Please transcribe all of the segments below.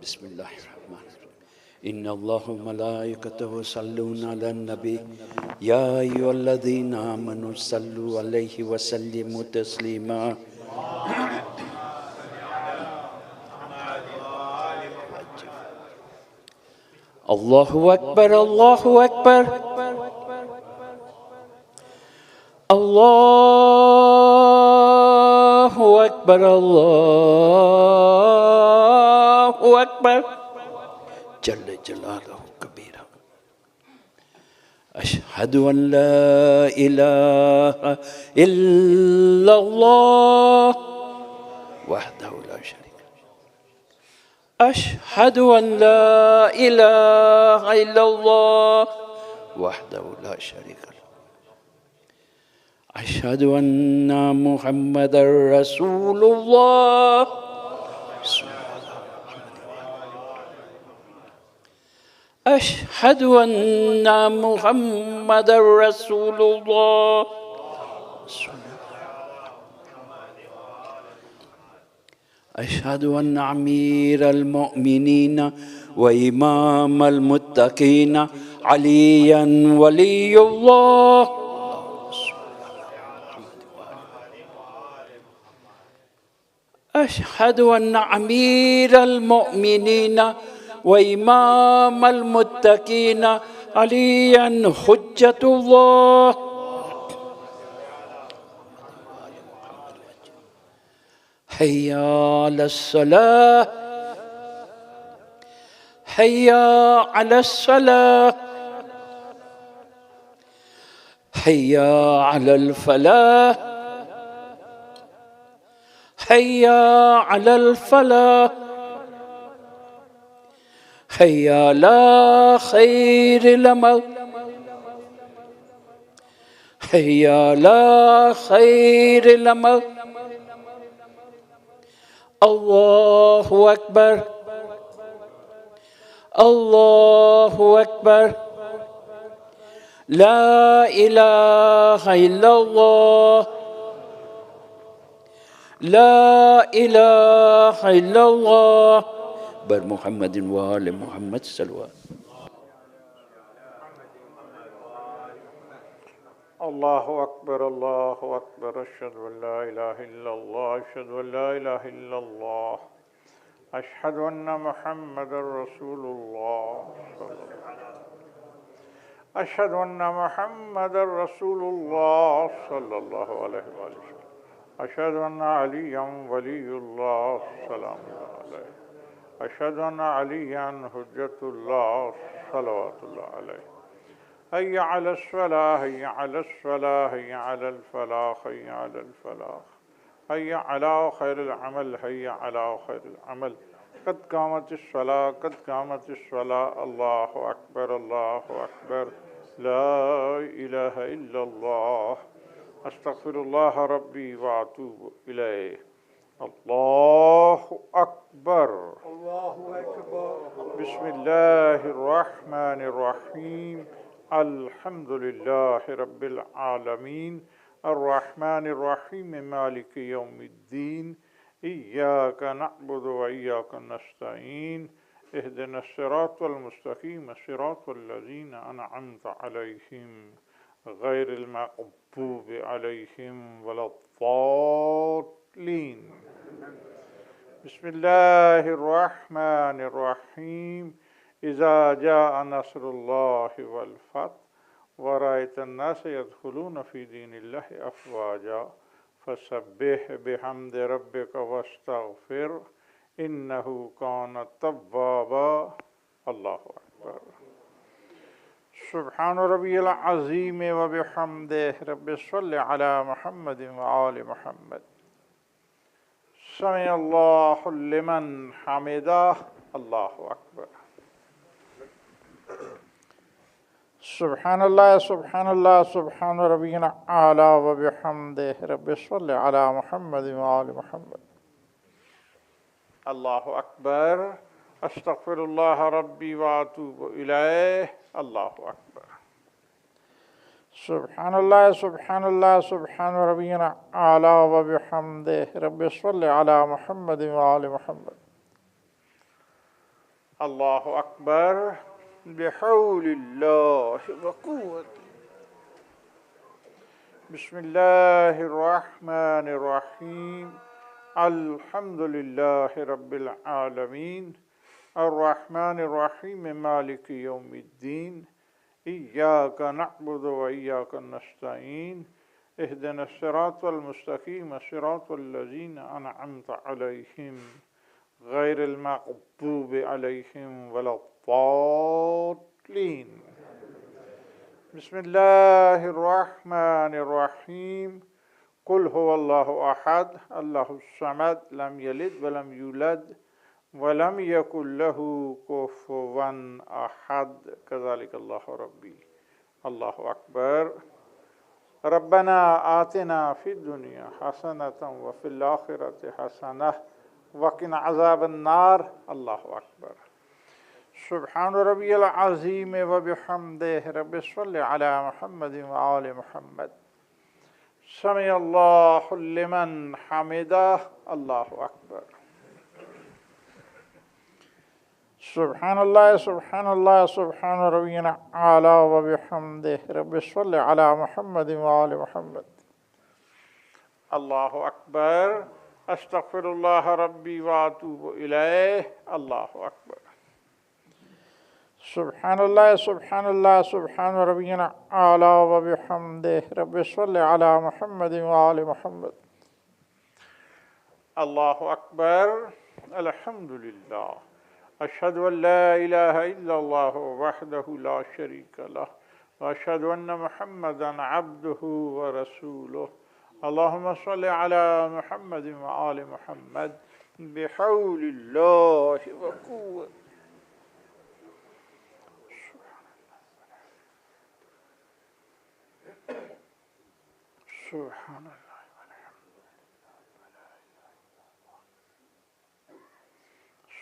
بسم اللہ الرحمن الرحیم ان اللہ وملائکتہ یصلون علی النبی یا ایھا الذین آمنوا صلوا علیہ وسلموا تسلیما اللہ اکبر اللہ اکبر اللہ اکبر اللہ اکبر جل جلالہ کبیرہ اشہد ان لا الہ الا اللہ وحدہ لا شریک له اشہد ان لا الہ الا اللہ وحدہ لا شریک له اشہد ان محمد رسول اللہ اشہد ان محمد رسول اللہ اشہد ان امیر المؤمنین و امام المتقین علی ولی اللہ اشہد ان امیر المؤمنین وإمام المتقين عليا حجة الله حي على الصلاة حي على الصلاة حي على الفلاح حي على الفلاح حي على خير العمل حي على خير العمل الله أكبر الله أكبر لا إله إلا الله لا إله إلا الله بر محمد وآل محمد صلوات اللہ اکبر اشہد ان لا الہ الا اللہ اشہد ان لا الہ الا اللہ اشہد ان محمد رسول اللہ اشہد ان محمد رسول اللہ صلی اللہ علیہ وآلہ وسلم اشہد ان علی ولی اللہ سلام اللہ علیہ اشہد ان علی حجت اللہ صلوات اللہ علیہ حی علی الصلاة حی علی الصلاة حی علی الفلاح حی علی الفلاح حی علی خیر العمل حی علی خیر العمل قد قامت الصلاة قد قامت الصلاة اللہ اکبر لا الہ الا اللہ استغفر اللہ ربی واتوب الیہ اللہ اکبر بسم اللہ الرحمن الرحیم الحمد للہ رب العالمین الرحمن الرحیم مالک یوم الدین ایاک نعبد و ایاک نستعین اہدنا الصراط المستقیم صراط الذین انعمت علیہم غیر المغضوب علیہم ولا الضالین بسم اللہ الرحمن الرحیم اذا جاء نصر اللہ والفتح ورأيت الناس يدخلون في دين الله أفواجا فسبح بحمد ربك واستغفر إنه كان توابا الله أكبر سبحان ربي العظيم وبحمده رب صل على محمد وآل محمد سمع الله لمن حمده الله أكبر سبحان اللہ سبحان اللہ سبحان ربی الاعلی و بحمدہ رب صلی علی محمد و آل محمد. اللہ اکبر. استغفر اللہ ربی و اتوب الیہ. اللہ اکبر. سبحان اللہ سبحان ربی الاعلی و بحمدہ رب صلی علی محمد و آل محمد. اللہ اکبر. بحول اللہ و قوت. بسم اللہ الرحمن الرحیم. الحمد للہ رب العالمین الرحمن الرحیم مالک یوم الدین ایاک نعبد و ایاک نستعین اہدنا الصراط المستقیم صراط الذین انعمت علیہم غیر المغضوب علیہم ولا الضالین. بسم اللہ الرحمن الرحیم. قل هو اللہ احد اللہ الصمد لم یلد ولم یولد ولم یکن له کفوا احد. کذالک اللہ ربی. اللہ اکبر. ربنا آتنا فی الدنیا حسنۃ وفی الآخرۃ حسنۃ وقنا عذاب النار. اللہ اکبر. سبحان ربی العظیم و بحمدہ رب صلی علی محمد و آل محمد. سمع اللہ لمن حمدہ. اللہ اکبر. سبحان اللہ سبحان ربی الاعلی و بحمدہ رب صلی علی محمد و آل محمد. اللہ اکبر. استغفر اللہ ربی و اتوب الیہ. اللہ اکبر. سبحان اللہ سبحان ربی الاعلی و بحمدہ رب صلی علی محمد و آل محمد. اللہ اکبر. الحمد للہ. اشہد ان لا الہ الا اللہ وحدہ لا شریک لہ واشہد ان محمدا عبدہ ورسولہ. اللہم صلی علی محمد و آل محمد بحول اللہ و قوت. سبحان اللہ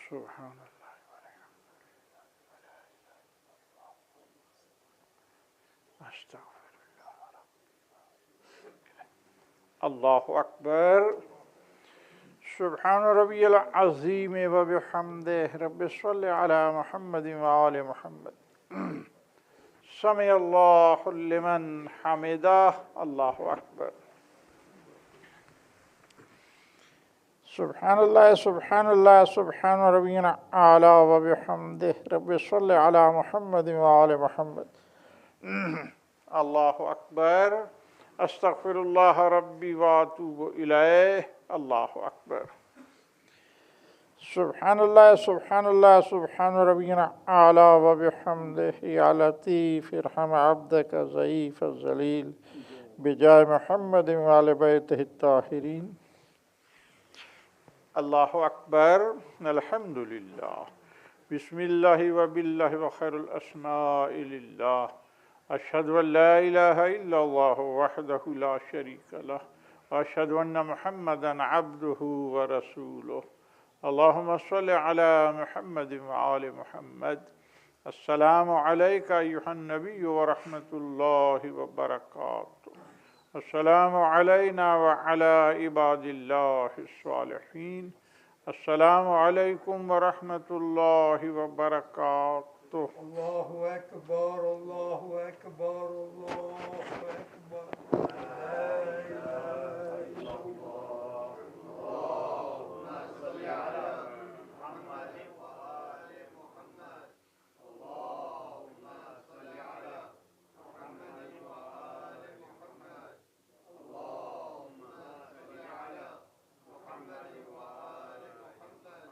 سبحان اللہ. اللہ اکبر. سبحان ربی العظیم و بحمدہ رب صلی علی محمد و آل محمد. سمع اللہ لمن حمدہ. اللہ اکبر. سبحان اللہ سبحان ربی الاعلی و بحمدہ رب صلی علی محمد و آل محمد. اللہ اکبر. استغفر اللہ ربی و اتوب الیہ. اللہ اکبر. سبحان اللہ سبحان ربی الاعلی و بحمدہ یا لطیف ارحم عبدک ضعیف الذلیل بجاہ محمد و آل بیتہ الطاہرین. اللہ اکبر. الحمد للہ. بسم اللہ و باللہ و خیر الاسماء للہ. اشہد ان لا الہ الا اللہ وحدہ لا شریک لہ واشہد ان محمدا عبدہ ورسولہ. اللہم صلی علی محمد و آل محمد. السلام علیک ایہا النبی ورحمۃ اللہ وبرکاتہ. السلام علینا وعلی عباد اللہ الصالحین. السلام علیکم ورحمۃ اللہ وبرکاتہ. اللہ اکبر اللہ اکبر اللہ اکبر. لا الہ الا اللہ. اللہم صل علی محمد و آل محمد. اللہم صل علی محمد و آل محمد. اللہم صل علی محمد و آل محمد.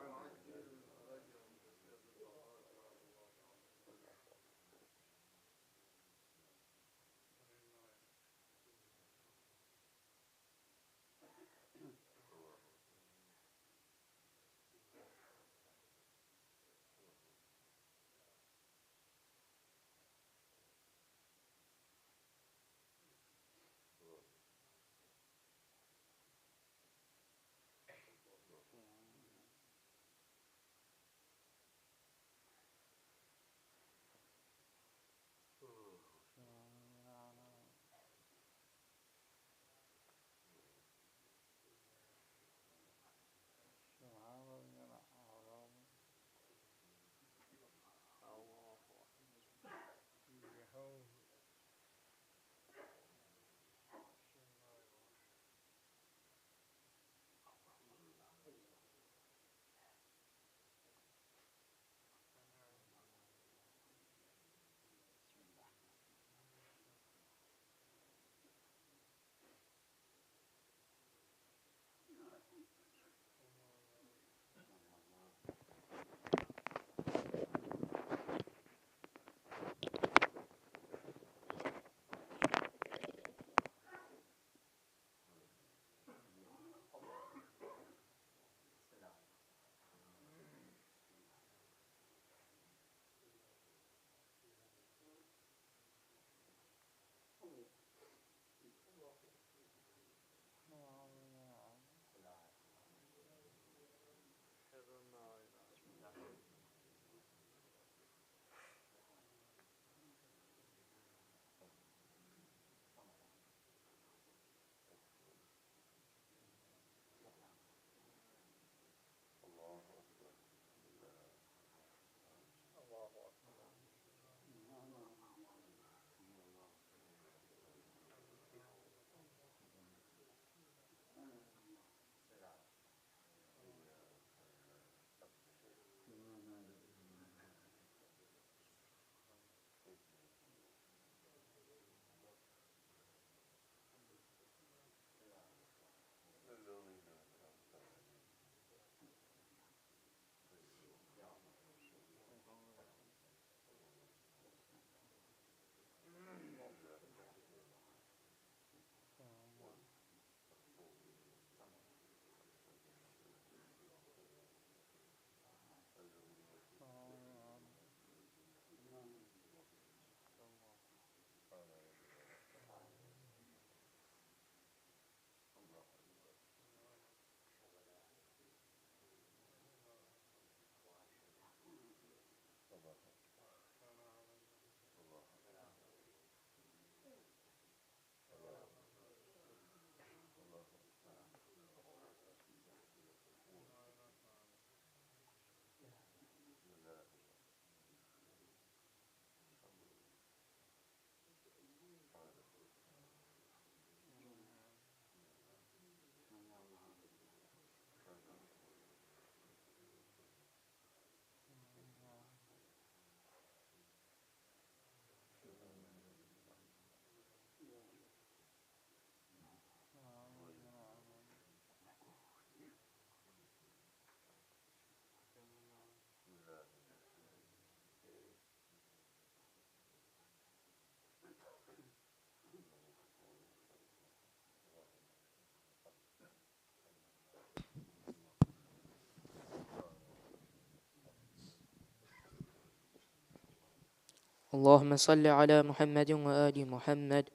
اللهم صل على محمد وآل محمد.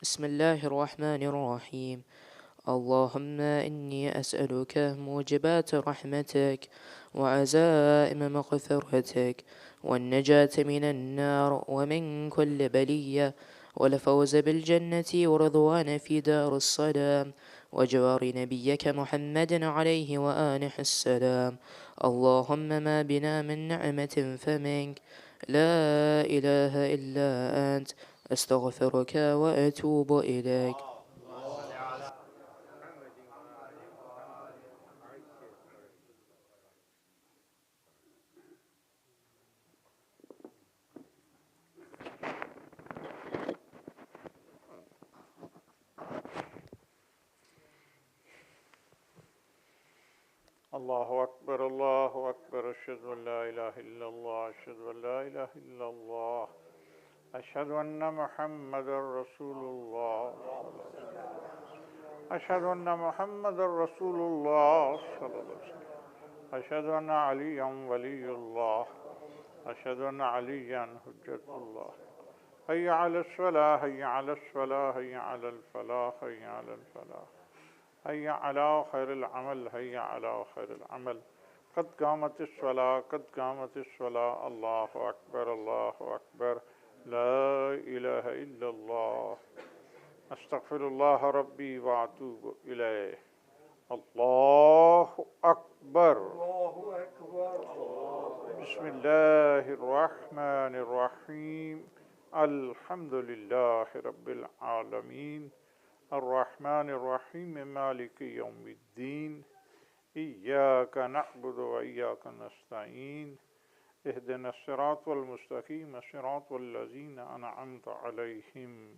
بسم الله الرحمن الرحيم. اللهم إني أسألك موجبات رحمتك وعزائم مغفرتك والنجاة من النار ومن كل بلية والفوز بالجنة ورضوان في دار السلام وجوار نبيك محمد عليه وآله السلام. اللهم ما بنا من نعمة فمنك، لا إله إلا أنت، أستغفرك وأتوب إليك. الله أكبر الله أكبر أشهد أن لا إله إلا الله أشهد أن لا إله إلا الله أشهد أن محمد رسول الله أشهد أن محمد رسول الله صلى الله عليه وسلم أشهد أن عليا ولي الله أشهد أن عليا حجة الله حي على الصلاة حي على الصلاة حي على الفلاح حي على الفلاح حي على خير العمل حي على خير العمل قد قامت الصلاة قد قامت الصلاة الله أكبر الله أكبر لا إله إلا الله أستغفر الله ربي وأتوب إليه. الله أكبر. الله أكبر. بسم الله الرحمن الرحيم. الحمد لله رب العالمين الرحمن الرحيم مالك يوم الدين إياك نعبد وإياك نستعين اهدنا الصراط المستقيم صراط الذين أنعمت عليهم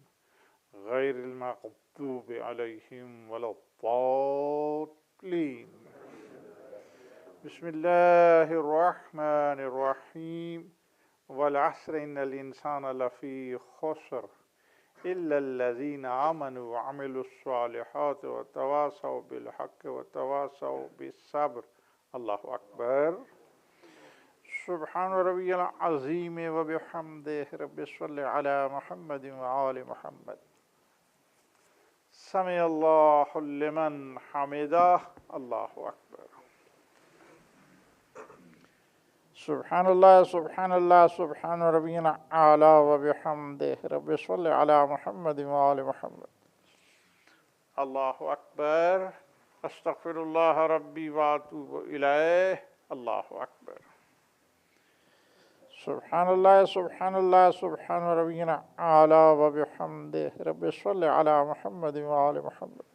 غير المغضوب عليهم ولا الضالين. بسم الله الرحمن الرحيم والعصر إن الإنسان لفي خسر إلا الذين آمنوا وعملوا الصالحات وتواصوا بالحق وتواصوا بالصبر. الله أكبر. سبحان ربي العظيم وبحمده رب صل على محمد وآل محمد. سمع الله لمن حمده. الله أكبر. سبحان الله سبحان الله سبحان ربي الأعلى وبحمده رب صل على محمد وآل محمد. الله أكبر. أستغفر الله ربي وأتوب إليه. الله أكبر. سبحان الله سبحان الله سبحان ربي الأعلى وبحمده رب صل على محمد وآل محمد.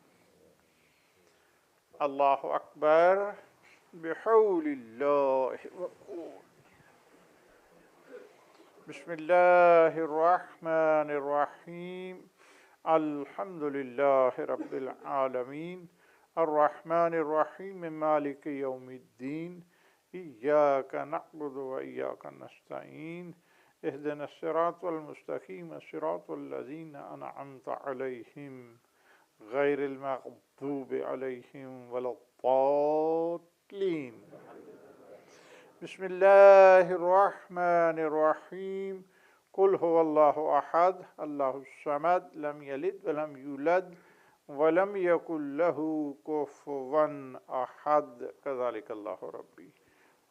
الله أكبر. بحول الله وقوته. بسم الله الرحمن الرحيم. الحمد لله رب العالمين الرحمن الرحيم مالك يوم الدين إياك نعبد وإياك نستعين اهدنا الصراط المستقيم صراط الذين أنعمت عليهم غير المغضوب عليهم ولا الضالين. بسم الله الرحمن الرحيم. قل هو الله أحد الله الصمد لم يلد ولم يولد ولم يكن له كفوا أحد كذلك الله ربي.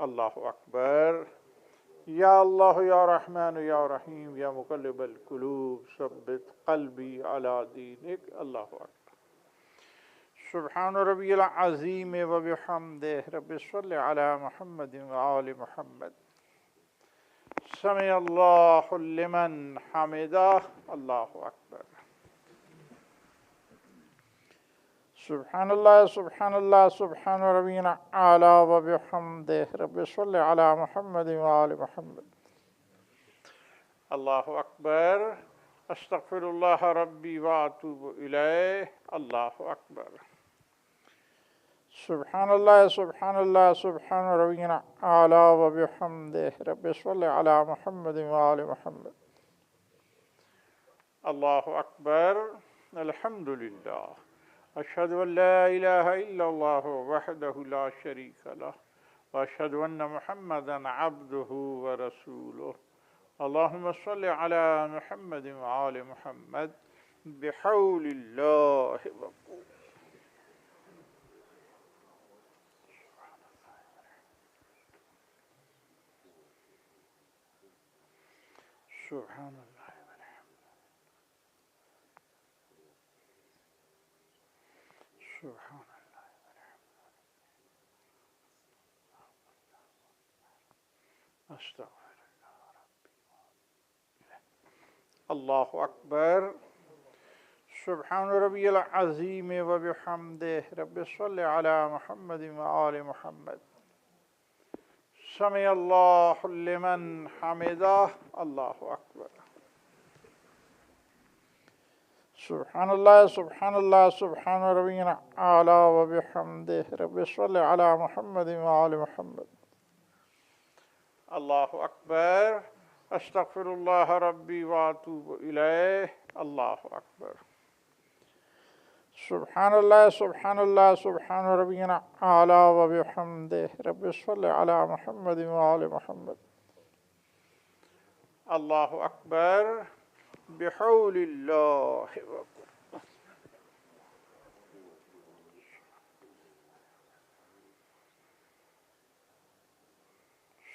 الله أكبر. يا الله يا رحمن يا رحيم يا مقلب القلوب ثبت قلبي على دينك. الله أكبر. سبحان ربي العظيم وبحمده رب صل على محمد وآل محمد. سمع الله لمن حمده. الله أكبر. سبحان الله سبحان الله سبحان ربي الأعلى وبحمده رب صل على محمد وآل محمد. الله أكبر. أستغفر الله ربي وأتوب إليه. الله أكبر. سبحان الله سبحان الله سبحان ربي الأعلى وبحمده رب صل على محمد وآل محمد. الله أكبر. الحمد لله أشهد أن لا إله إلا الله وحده لا شريك له وأشهد أن محمدا عبده ورسوله اللهم صل على محمد وآل محمد بحول الله وقوة. سبحان الله سبحان الله استغفر الله أكبر. سبحان ربي العظيم وبحمده. رب صل على محمد وآل محمد. سمع الله لمن حمده. الله أكبر. سبحان الله سبحان الله سبحان ربي الأعلى وبحمده. رب صل على محمد وآل محمد. الله أكبر. أستغفر الله ربي وأتوب إليه. الله أكبر. سبحان الله سبحان الله سبحان ربي الأعلى وبحمده. رب صل على محمد وآل محمد. الله أكبر. بحول الله وقوة.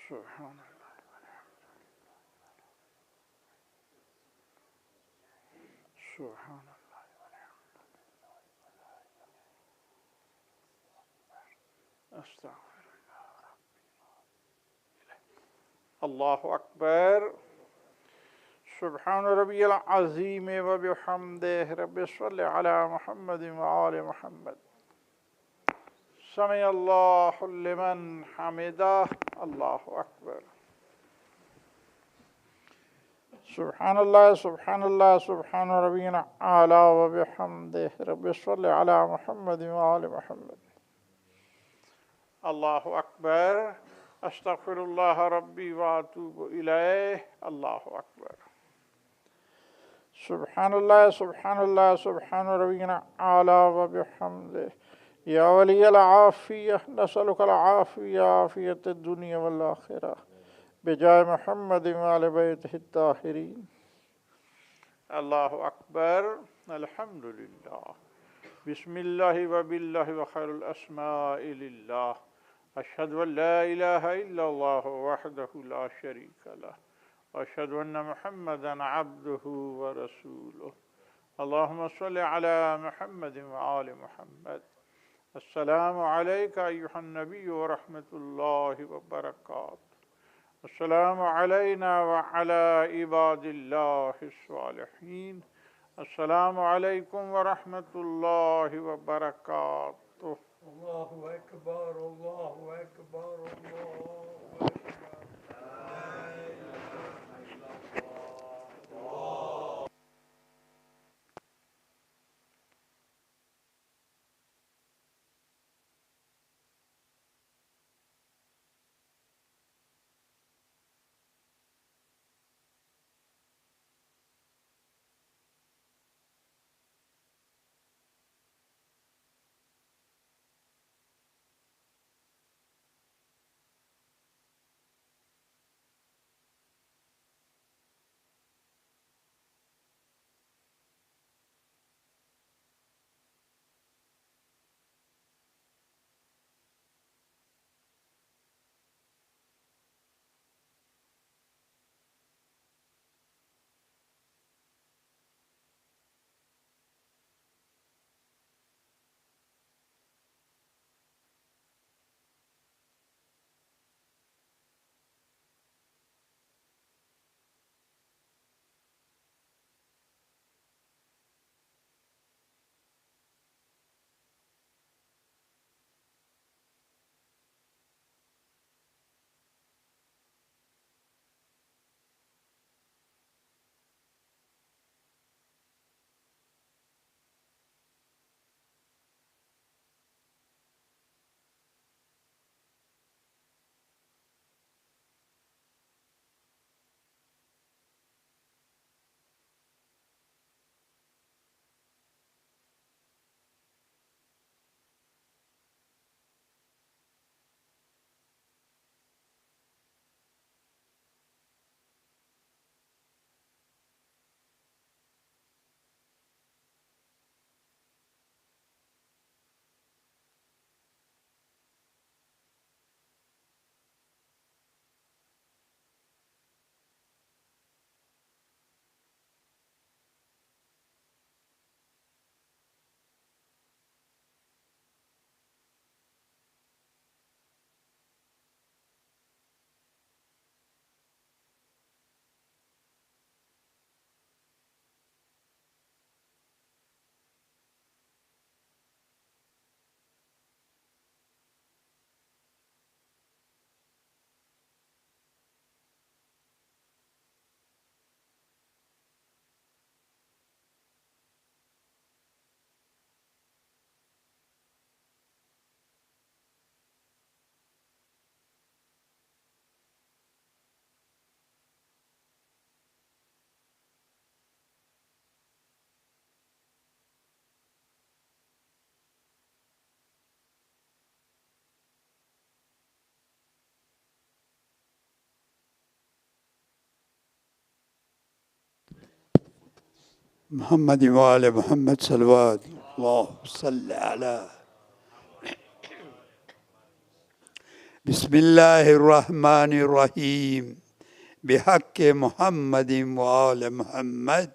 سبحان الله سبحان الله أستغفر الله أكبر. سبحان ربي العظيم وبحمده. رب صل على محمد وآل محمد. سمع الله لمن حمده. الله أكبر. سبحان الله سبحان الله سبحان ربي الأعلى وبحمده. رب صل على محمد وآل محمد. الله أكبر. أستغفر الله ربي وأتوب إليه. الله أكبر. سبحان الله سبحان الله سبحان ربي الأعلى وبحمده. يا ولي العافية نسألك العافية عافية الدنيا والآخرة بجاه محمد وآل بيته الطاهرين. الله أكبر. الحمد لله. بسم الله وبالله وخير الأسماء لله. أشهد أن لا إله إلا الله وحده لا شريك له وأشهد أن محمدا عبده ورسوله. اللهم صل على محمد وآل محمد. السلام عليك أيها النبي ورحمة الله وبركاته. السلام علينا وعلى عباد الله الصالحين. السلام عليكم ورحمة الله وبركاته. الله أكبر الله أكبر الله أكبر. لا إله إلا الله. محمد وآل محمد صلوات الله صل على بسم الله الرحمن الرحیم بحق محمد وآل محمد.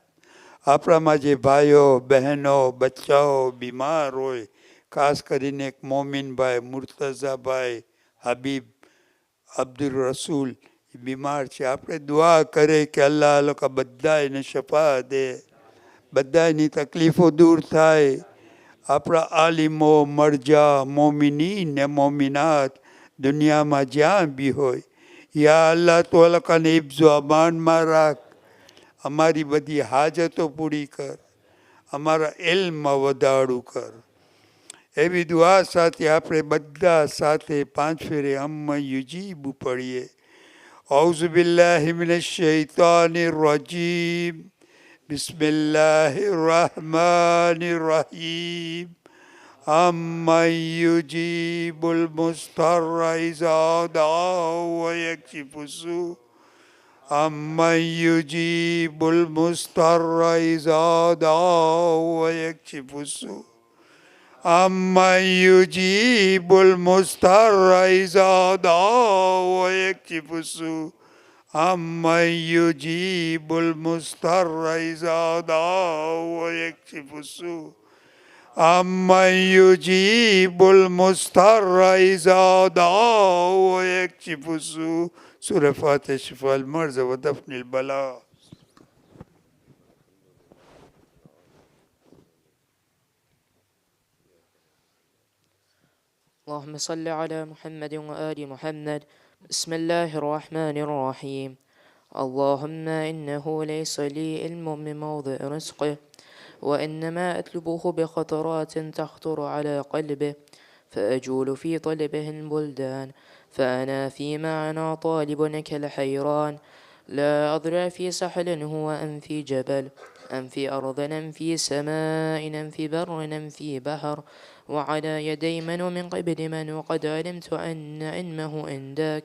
આપણા જે ભાઈઓ બહેનો બચ્ચાઓ બીમાર હોય, ખાસ કરીને એક મોમિનભાઈ મુર્તઝાભાઈ હબીબ અબ્દુલ રસૂલ બીમાર છે. આપણે દુઆ કરે કે અલ્લાહ લોકો બધાને શફા દે, બધાની તકલીફો દૂર થાય. આપણા આલિમો મરજા મોમિનીન ને મોમિનાત દુનિયામાં જ્યાં બી હોય, યા અલ્લાહ તો અલકાને ઇબ્ઝો અમાનમાં રાખ, અમારી બધી હાજતો પૂરી કર, અમારા ઇલ્મમાં વધારું કર. એવી દુઆ સાથે આપણે બધા સાથે 5 ફેરે અમ્મા યુજીબુ પડીએ. ઔઝુ બિલ્લાહિ મિનશ શૈતાનિર રજીમ. બિસ્મિલ્લાહિર રહમાનિર રહીમ. أَمَّنْ يُجِيبُ الْمُضْطَرَّ إِذَا دَعَاهُ وَيَكْشِفُ السُّوءَ أَمَّنْ يُجِيبُ الْمُضْطَرَّ إِذَا دَعَاهُ وَيَكْشِفُ السُّوءَ أَمَّنْ يُجِيبُ الْمُضْطَرَّ إِذَا دَعَاهُ وَيَكْشِفُ السُّوءَ أَمَّنْ يُجِيبُ الْمُضْطَرَّ إِذَا دَعَاهُ وَيَكْشِفُ السُّوءَ أَمَّنْ يُجِيبُ الْمُضْطَرَّ إِذَا دَعَاهُ وَيَكْشِفُ السُّوءَ. سورة فاتحة شفاء المرضى ودفن البلاء. اللهم صل على محمد وآل محمد. بسم الله الرحمن الرحيم. اللهم إنه ليس لي علم من موضع رزقه، وإنما أطلبه بخطرات تخطر على قلبه، فأجول في طلبه البلدان، فأنا في معنى طالب كالحيران، لا أضرع في سحل هو أم في جبل، أم في أرض أم في سماء أم في بر أم في بحر، وعلى يدي من ومن قبل من، وقد علمت أن علمه عندك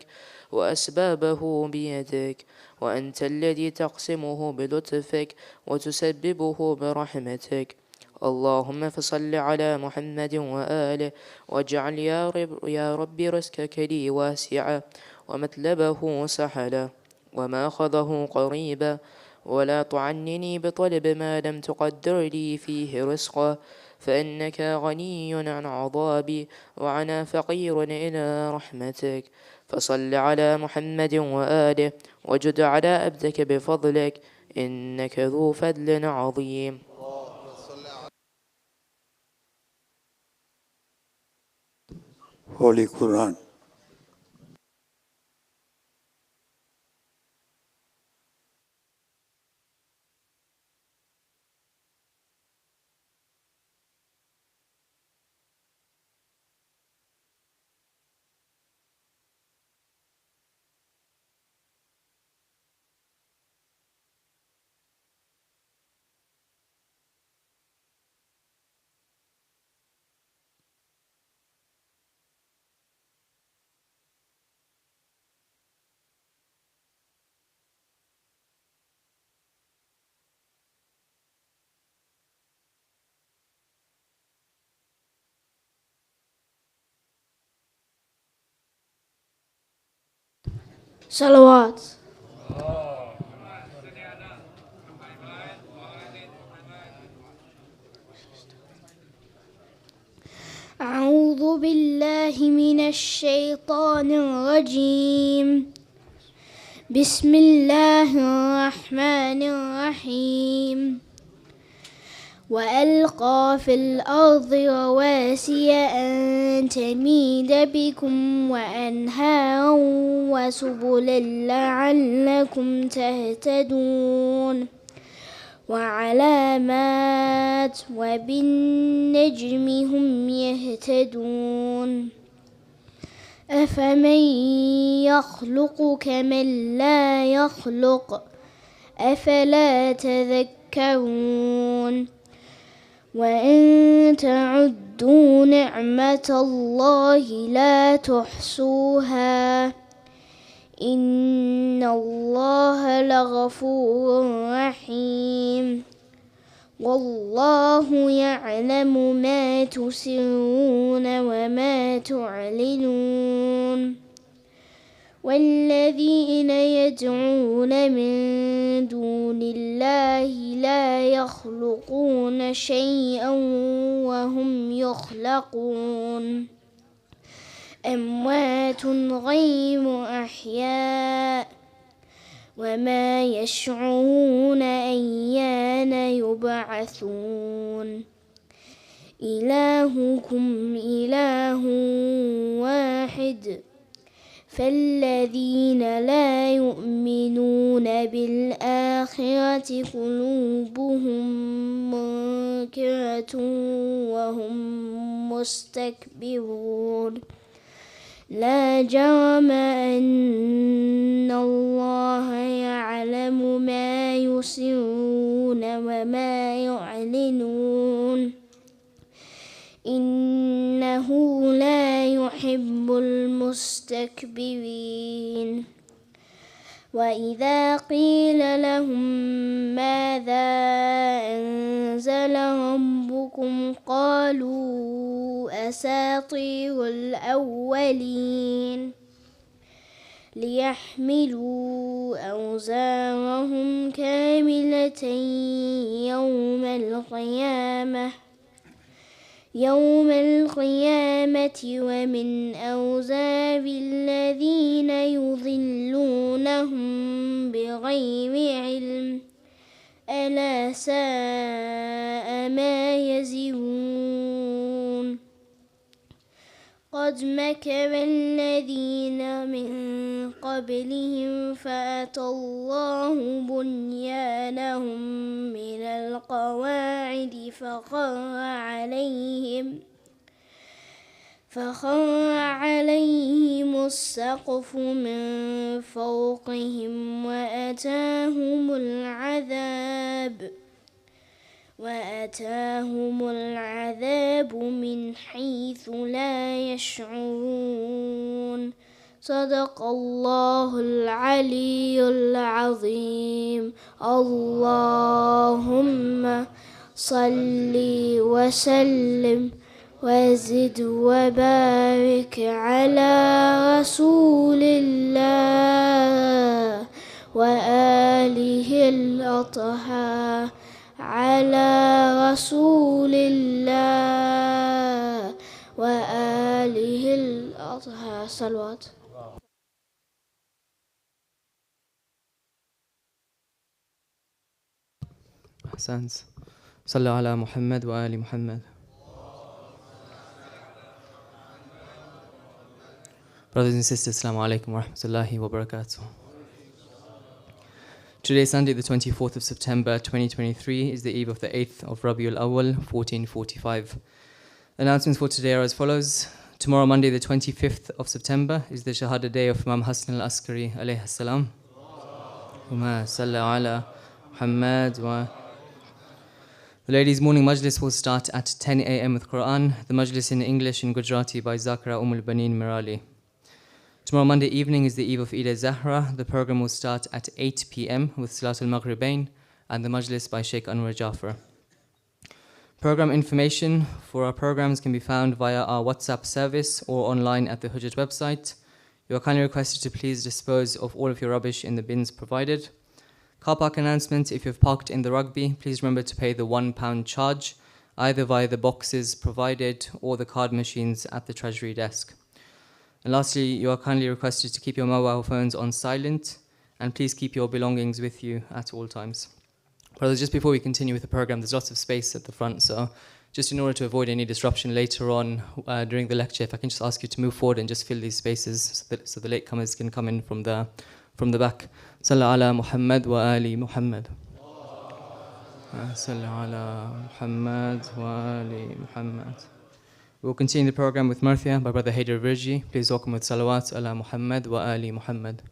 وأسبابه بيدك، وأنت الذي تقسمه بلطفك وتسببه برحمتك. اللهم فصل على محمد وآله، واجعل يا رب رزقك لي واسعا، ومطلبه سهلا، وماخذه قريبا، ولا تعنني بطلب ما لم تقدر لي فيه رزقا، فإنك غني عن عذابي وأنا فقير إلى رحمتك. فصل على محمد وآله، وجد على عبدك بفضلك، إنك ذو فضل عظيم. Holy Quran. صلوات. أعوذ بالله من الشيطان الرجيم. بسم الله الرحمن الرحيم. وألقى في الأرض رواسي أن تميد بكم وأنهارا وسبلا لعلكم تهتدون، وعلامات، وبالنجم هم يهتدون. أفمن يخلق كمن لا يخلق، أفلا تذكرون. وإن تعدوا نعمة الله لا تحصوها، إن الله لغفور رحيم. والله يعلم ما تسرون وما تعلنون والذين يدعون من دون الله لا يخلقون شيئا وهم يخلقون أموات غير أحياء وما يشعرون أيان يبعثون إلهكم إله واحد فالذين لا يؤمنون بالآخرة قلوبهم منكرة وهم مستكبرون لا جرم أن الله يعلم ما يسرون وما يعلنون إنه لا يحب المستكبرين وإذا قيل لهم ماذا أنزل ربكم قالوا أساطير الأولين ليحملوا أوزارهم كاملة يوم القيامة ومن أوزار الذين يضلونهم بغير علم ألا ساء ما يزرون قد مكر الذين من قبلهم فأتى الله بنيانهم من القواعد فخر عليهم السقف من فوقهم وأتاهم العذاب من حيث لا يشعرون صدق الله العلي العظيم اللهم صل وسلم وزد وبارك على رسول الله وآله الأطهار على رسول الله وآله الأطهار صلوات. Hassan. صلوا على محمد وآل محمد. Brothers and sisters, Assalamu alaikum wa rahmatullahi wa barakatuh. Today, Sunday, the 24th of September 2023, is the eve of the 8th of Rabiul Awwal, 1445. Announcements for today are as follows. Tomorrow, Monday, the 25th of September, is the Shahadat day of Imam Hassan al-Askari, alayhi salam. The ladies' morning majlis will start at 10 a.m. with Quran, the majlis in English and Gujarati by Zakira Banin Mirali. Tomorrow Monday evening is the eve of Eid al-Zahra. The program will start at 8 p.m. with Salat al-Maghribain and the majlis by Shaykh Anwar Jaffer. Program information for our programs can be found via our WhatsApp service or online at the Hujjat website. You are kindly requested to please dispose of all of your rubbish in the bins provided. Car park announcement: if you've parked in the rugby, please remember to pay the £1 charge, either via the boxes provided or the card machines at the Treasury desk. And lastly, you are kindly requested to keep your mobile phones on silent and please keep your belongings with you at all times. Brothers, just before we continue with the program, there's lots of space at the front, so just in order to avoid any disruption later on during the lecture, if I can just ask you to move forward and just fill these spaces so the latecomers can come in from the back. Sallu ala Muhammad wa ali Muhammad. Sallu ala Muhammad wa ali Muhammad. We'll continue the program with Murthia by Brother Haider Virji. Please welcome with salawat ala Muhammad wa ali Muhammad.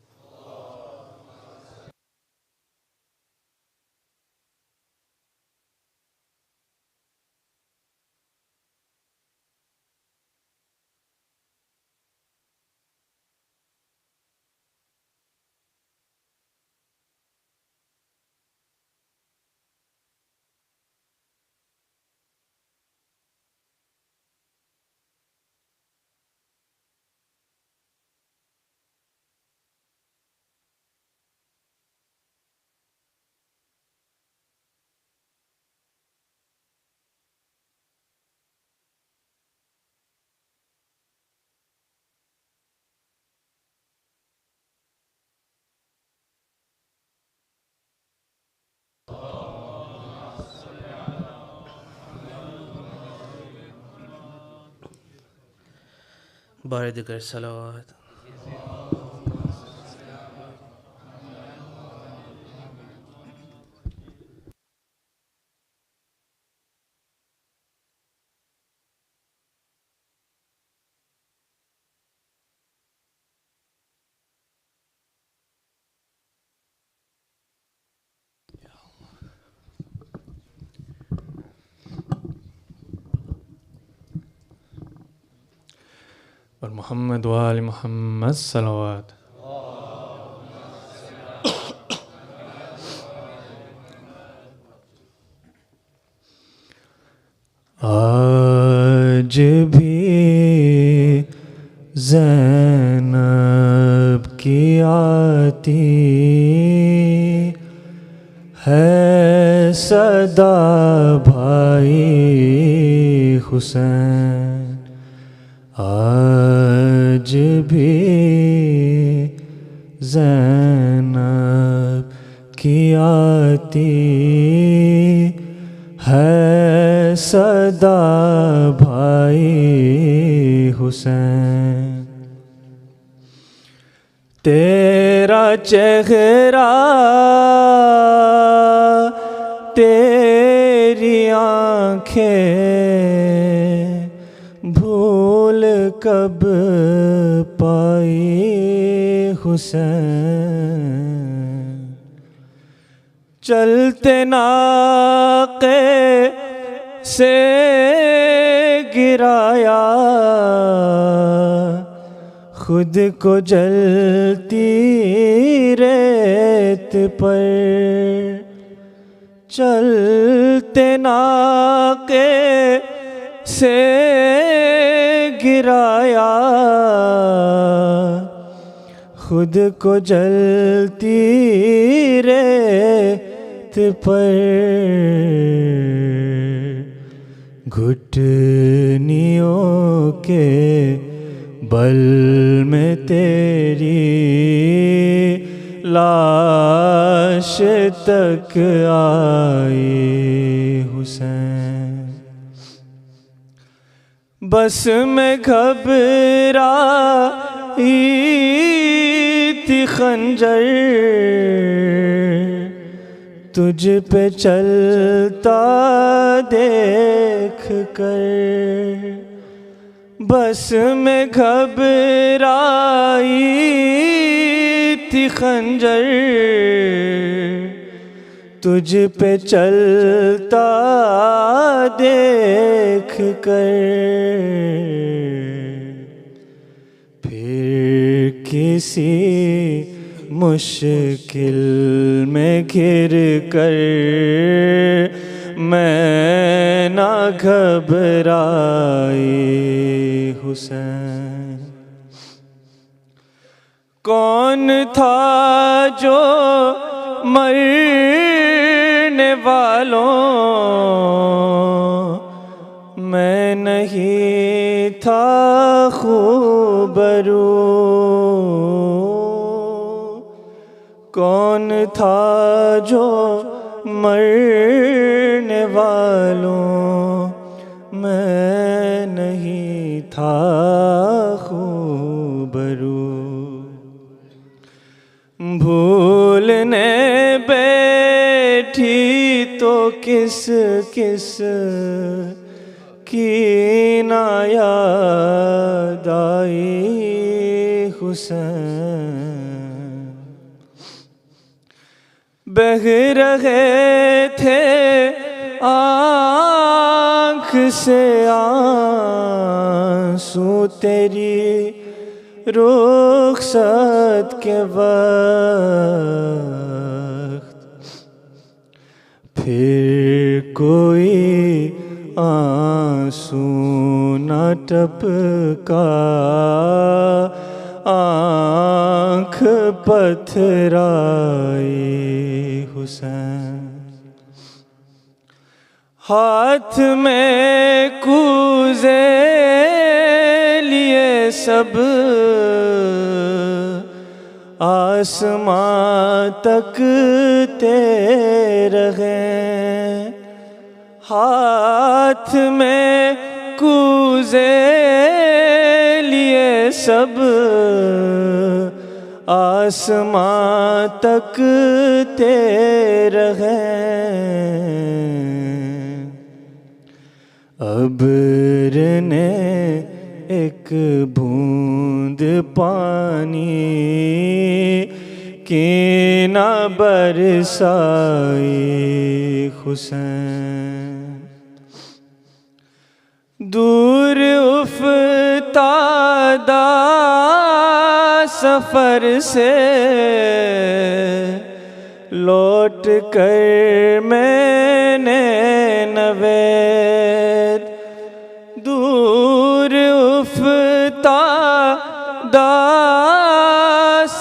بار دیگر صلوات. اور محمد وآل محمد صلوات. آج بھی زینب کی آتی ہے صدا بھائی حسین. آج بھی زینب کی آتی ہے صدا بھائی حسین. تیرا چہرہ تیری آنکھیں بھول کب پائی حسین. چلتے ناقے سے گرایا خود کو جلتی ریت پر. چلتے ناقے سے گرایا خود کو جلتی ریت پر. گھٹنیوں کے بل میں تیری لاش تک آئی حسین. بس میں گھبرائی تھی خنجر تجھ پہ چلتا دیکھ کر. بس میں گھبرائی تھی خنجر تجھ پہ چلتا دیکھ کر. پھر کسی مشکل میں گر کر میں نہ گھبرائی حسین. کون تھا جو مرنے والوں میں نہیں تھا خوبرو. کون تھا جو مرنے والوں میں نہیں تھا خوبرو. بھولنے بیٹھی تو کس کس کی نہ یاد آئی حسین. بہہ رہے تھے آنکھ سے آنسو تیری رخصت کے وقت. پھر کوئی آنسو نہ ٹپکا آنکھ پتھرائی حسین. ہاتھ میں کوزے لیے سب آسمان تک رہے. ہاتھ میں کوزے لیے سب آسمان تک رہے، ابر نے ایک بوند پانی کی نہ برسائی حسین، دور افتادہ سفر سے لوٹ کر میں نے نوید، دور افتادہ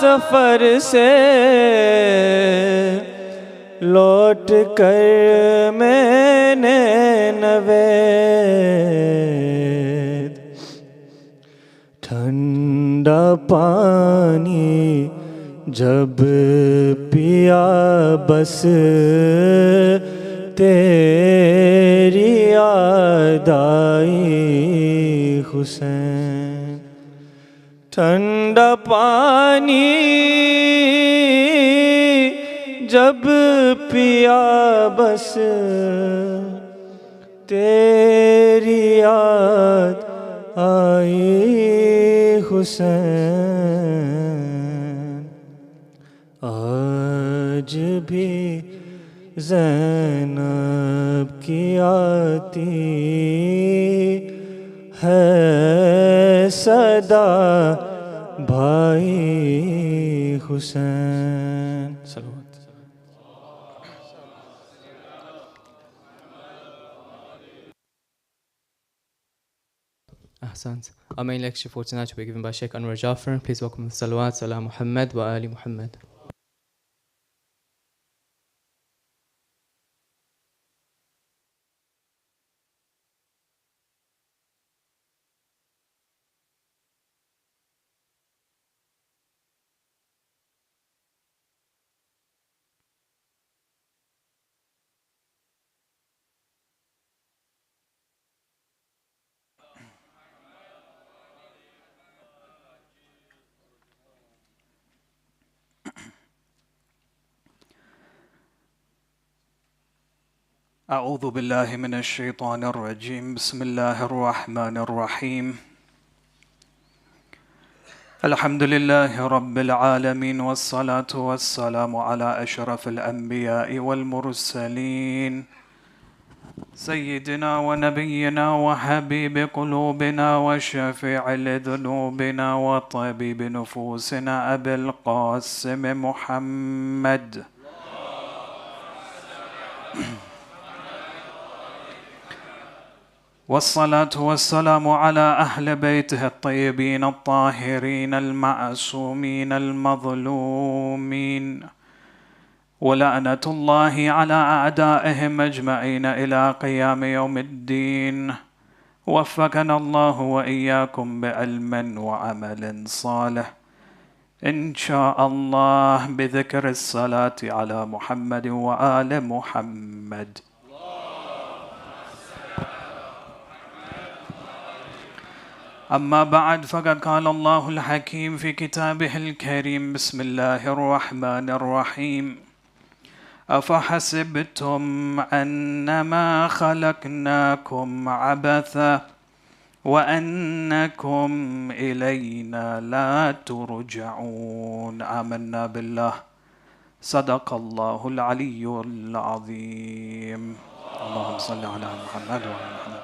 سفر سے لوٹ کر میں نے نوید، ٹھنڈا پانی جب پیا بس تیری یاد آئی حسین، ٹھنڈا پانی جب پیا بس تیری یاد آئی حسین، آج بھی زینب کی آتی ہے صدا بھائی حسین. Hassan. Our main lecture for tonight will be given by Shaykh Anwar Jaffer. Please welcome with salawat, salam Muhammad wa ali Muhammad. أعوذ بالله من الشيطان الرجيم. بسم الله الرحمن الرحيم. الحمد لله رب العالمين، والصلاة والسلام على أشرف الأنبياء والمرسلين، سيدنا ونبينا وحبيب قلوبنا وشفيع لذنوبنا وطبيب نفوسنا أبي القاسم محمد والصلاة والسلام على أهل بيته الطيبين الطاهرين المعصومين المظلومين، ولعنة الله على أعدائهم أجمعين إلى قيام يوم الدين. وفقنا الله وإياكم بعلم وعمل صالح إن شاء الله، بذكر الصلاة على محمد وآل محمد. أما بعد، فقد قال الله الحكيم في كتابه الكريم: بسم الله الرحمن الرحيم. أفحسبتم أنما خلقناكم عبثا وأنكم إلينا لا ترجعون. آمنا بالله. صدق الله العلي العظيم. اللهم صل على محمد وعلى محمد.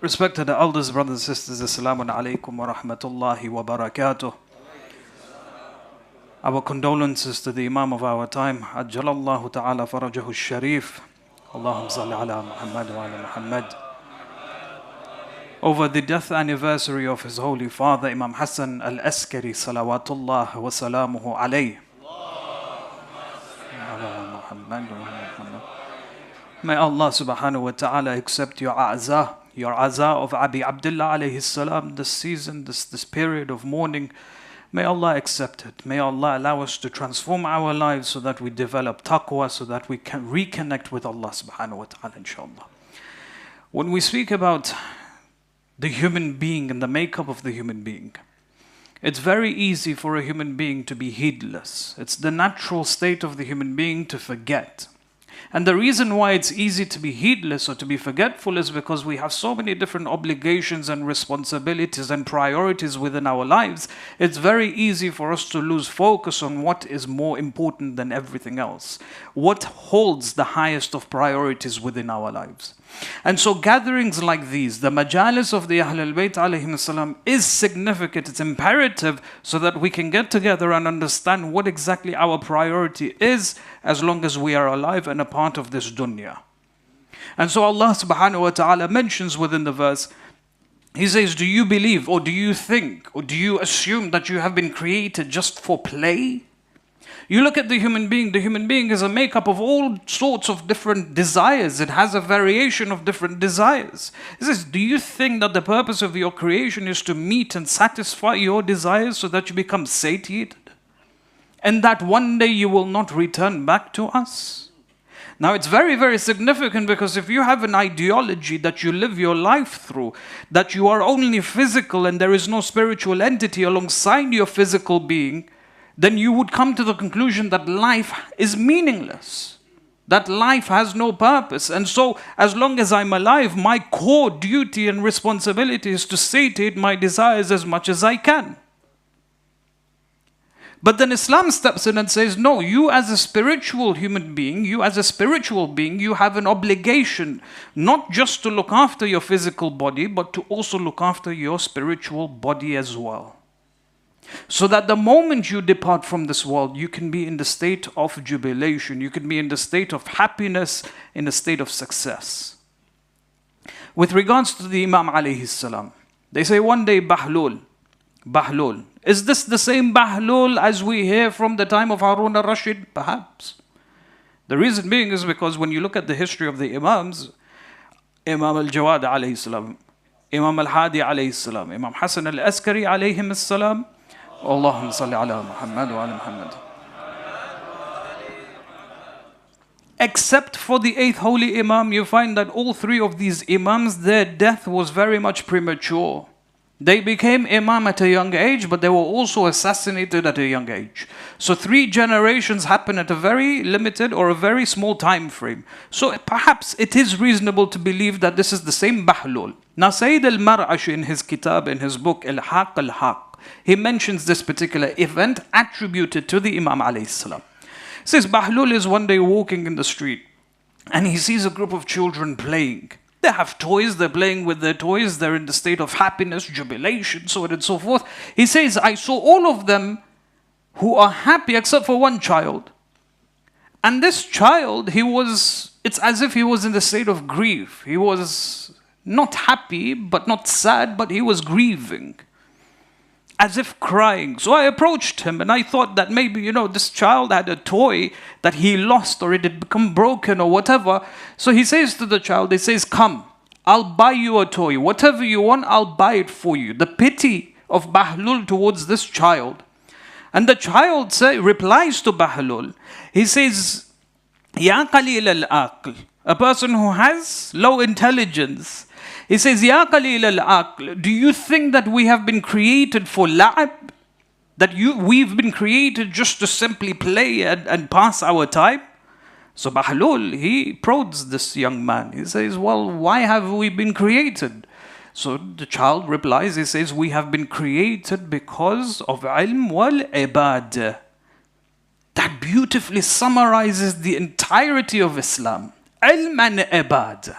Respected elders, brothers and sisters, Assalamu alaikum wa rahmatullahi wa barakatuh. Our condolences to the Imam of our time, Ajjalallahu ta'ala farajahu sharif. Allahumma salli ala Muhammad wa ala Muhammad. Over the death anniversary of his holy father, Imam Hassan al-Askari, salawatullah wa salamuhu alayhi. May Allah subhanahu wa ta'ala accept your azah of Abi Abdullah alayhi salam, this season, this period of mourning. May Allah accept it. May Allah allow us to transform our lives so that we develop taqwa, so that we can reconnect with Allah subhanahu wa ta'ala, inshallah. When we speak about the human being and the makeup of the human being. It's very easy for a human being to be heedless. It's the natural state of the human being to forget. And the reason why it's easy to be heedless or to be forgetful is because we have so many different obligations and responsibilities and priorities within our lives. It's very easy for us to lose focus on what is more important than everything else. What holds the highest of priorities within our lives. And so gatherings like these, the majalis of the Ahlul Bayt alayhim salam, is significant, it's imperative so that we can get together and understand what exactly our priority is as long as we are alive and a part of this dunya. And so Allah subhanahu wa ta'ala mentions within the verse, He says, do you believe or do you think or do you assume that you have been created just for play? You look at the human being is a makeup of all sorts of different desires. It has a variation of different desires. He says, do you think that the purpose of your creation is to meet and satisfy your desires so that you become satiated? And that one day you will not return back to us? Now it's very, very significant because if you have an ideology that you live your life through, that you are only physical and there is no spiritual entity alongside your physical being, then you would come to the conclusion that life is meaningless, that life has no purpose. And so, as long as I'm alive, my core duty and responsibility is to satiate my desires as much as I can. But then Islam steps in and says, no, you as a spiritual human being, you have an obligation not just to look after your physical body, but to also look after your spiritual body as well. So that the moment you depart from this world, you can be in the state of jubilation, you can be in the state of happiness, in a state of success. With regards to the Imam alayhi salam, they say one day, Bahlul. Is this the same Bahlul as we hear from the time of Harun al-Rashid? Perhaps. The reason being is because when you look at the history of the Imams, Imam al-Jawad alayhi salam, Imam al-Hadi alayhi salam, Imam Hassan al-Askari alayhim salam, Allahumma salli ala Muhammad wa ala Muhammad. Except for the 8th holy Imam, you find that all 3 of these Imams, their death was very much premature. They became Imam at a young age, but they were also assassinated at a young age. So 3 generations happen at a very limited or a very small time frame. So perhaps it is reasonable to believe that this is the same Bahlul. Now Sayyid al-Mar'ash in his kitab, in his book al-Haq, he mentions this particular event attributed to the Imam alayhi salam. He says Bahlul is one day walking in the street and he sees a group of children playing. They have toys, they're playing with their toys, they're in the state of happiness, jubilation, so on and so forth. He says, I saw all of them who are happy except for one child. And this child, it's as if he was in the state of grief. He was not happy, but not sad, but he was grieving, as if crying. So I approached him and I thought that maybe, this child had a toy that he lost or it had become broken or whatever. So he says to the child, he says, come, I'll buy you a toy. Whatever you want, I'll buy it for you. The pity of Bahlul towards this child. And the child replies to Bahlul. He says, Ya qalil al-aql, a person who has low intelligence. He says, Ya qalil al-aql, do you think that we have been created for la'ab? That we've been created just to simply play and pass our time? So Bahlul, he prods this young man. He says, well, why have we been created? So the child replies, he says, we have been created because of ilm wal ibadah. That beautifully summarizes the entirety of Islam. Ilm and ibadah.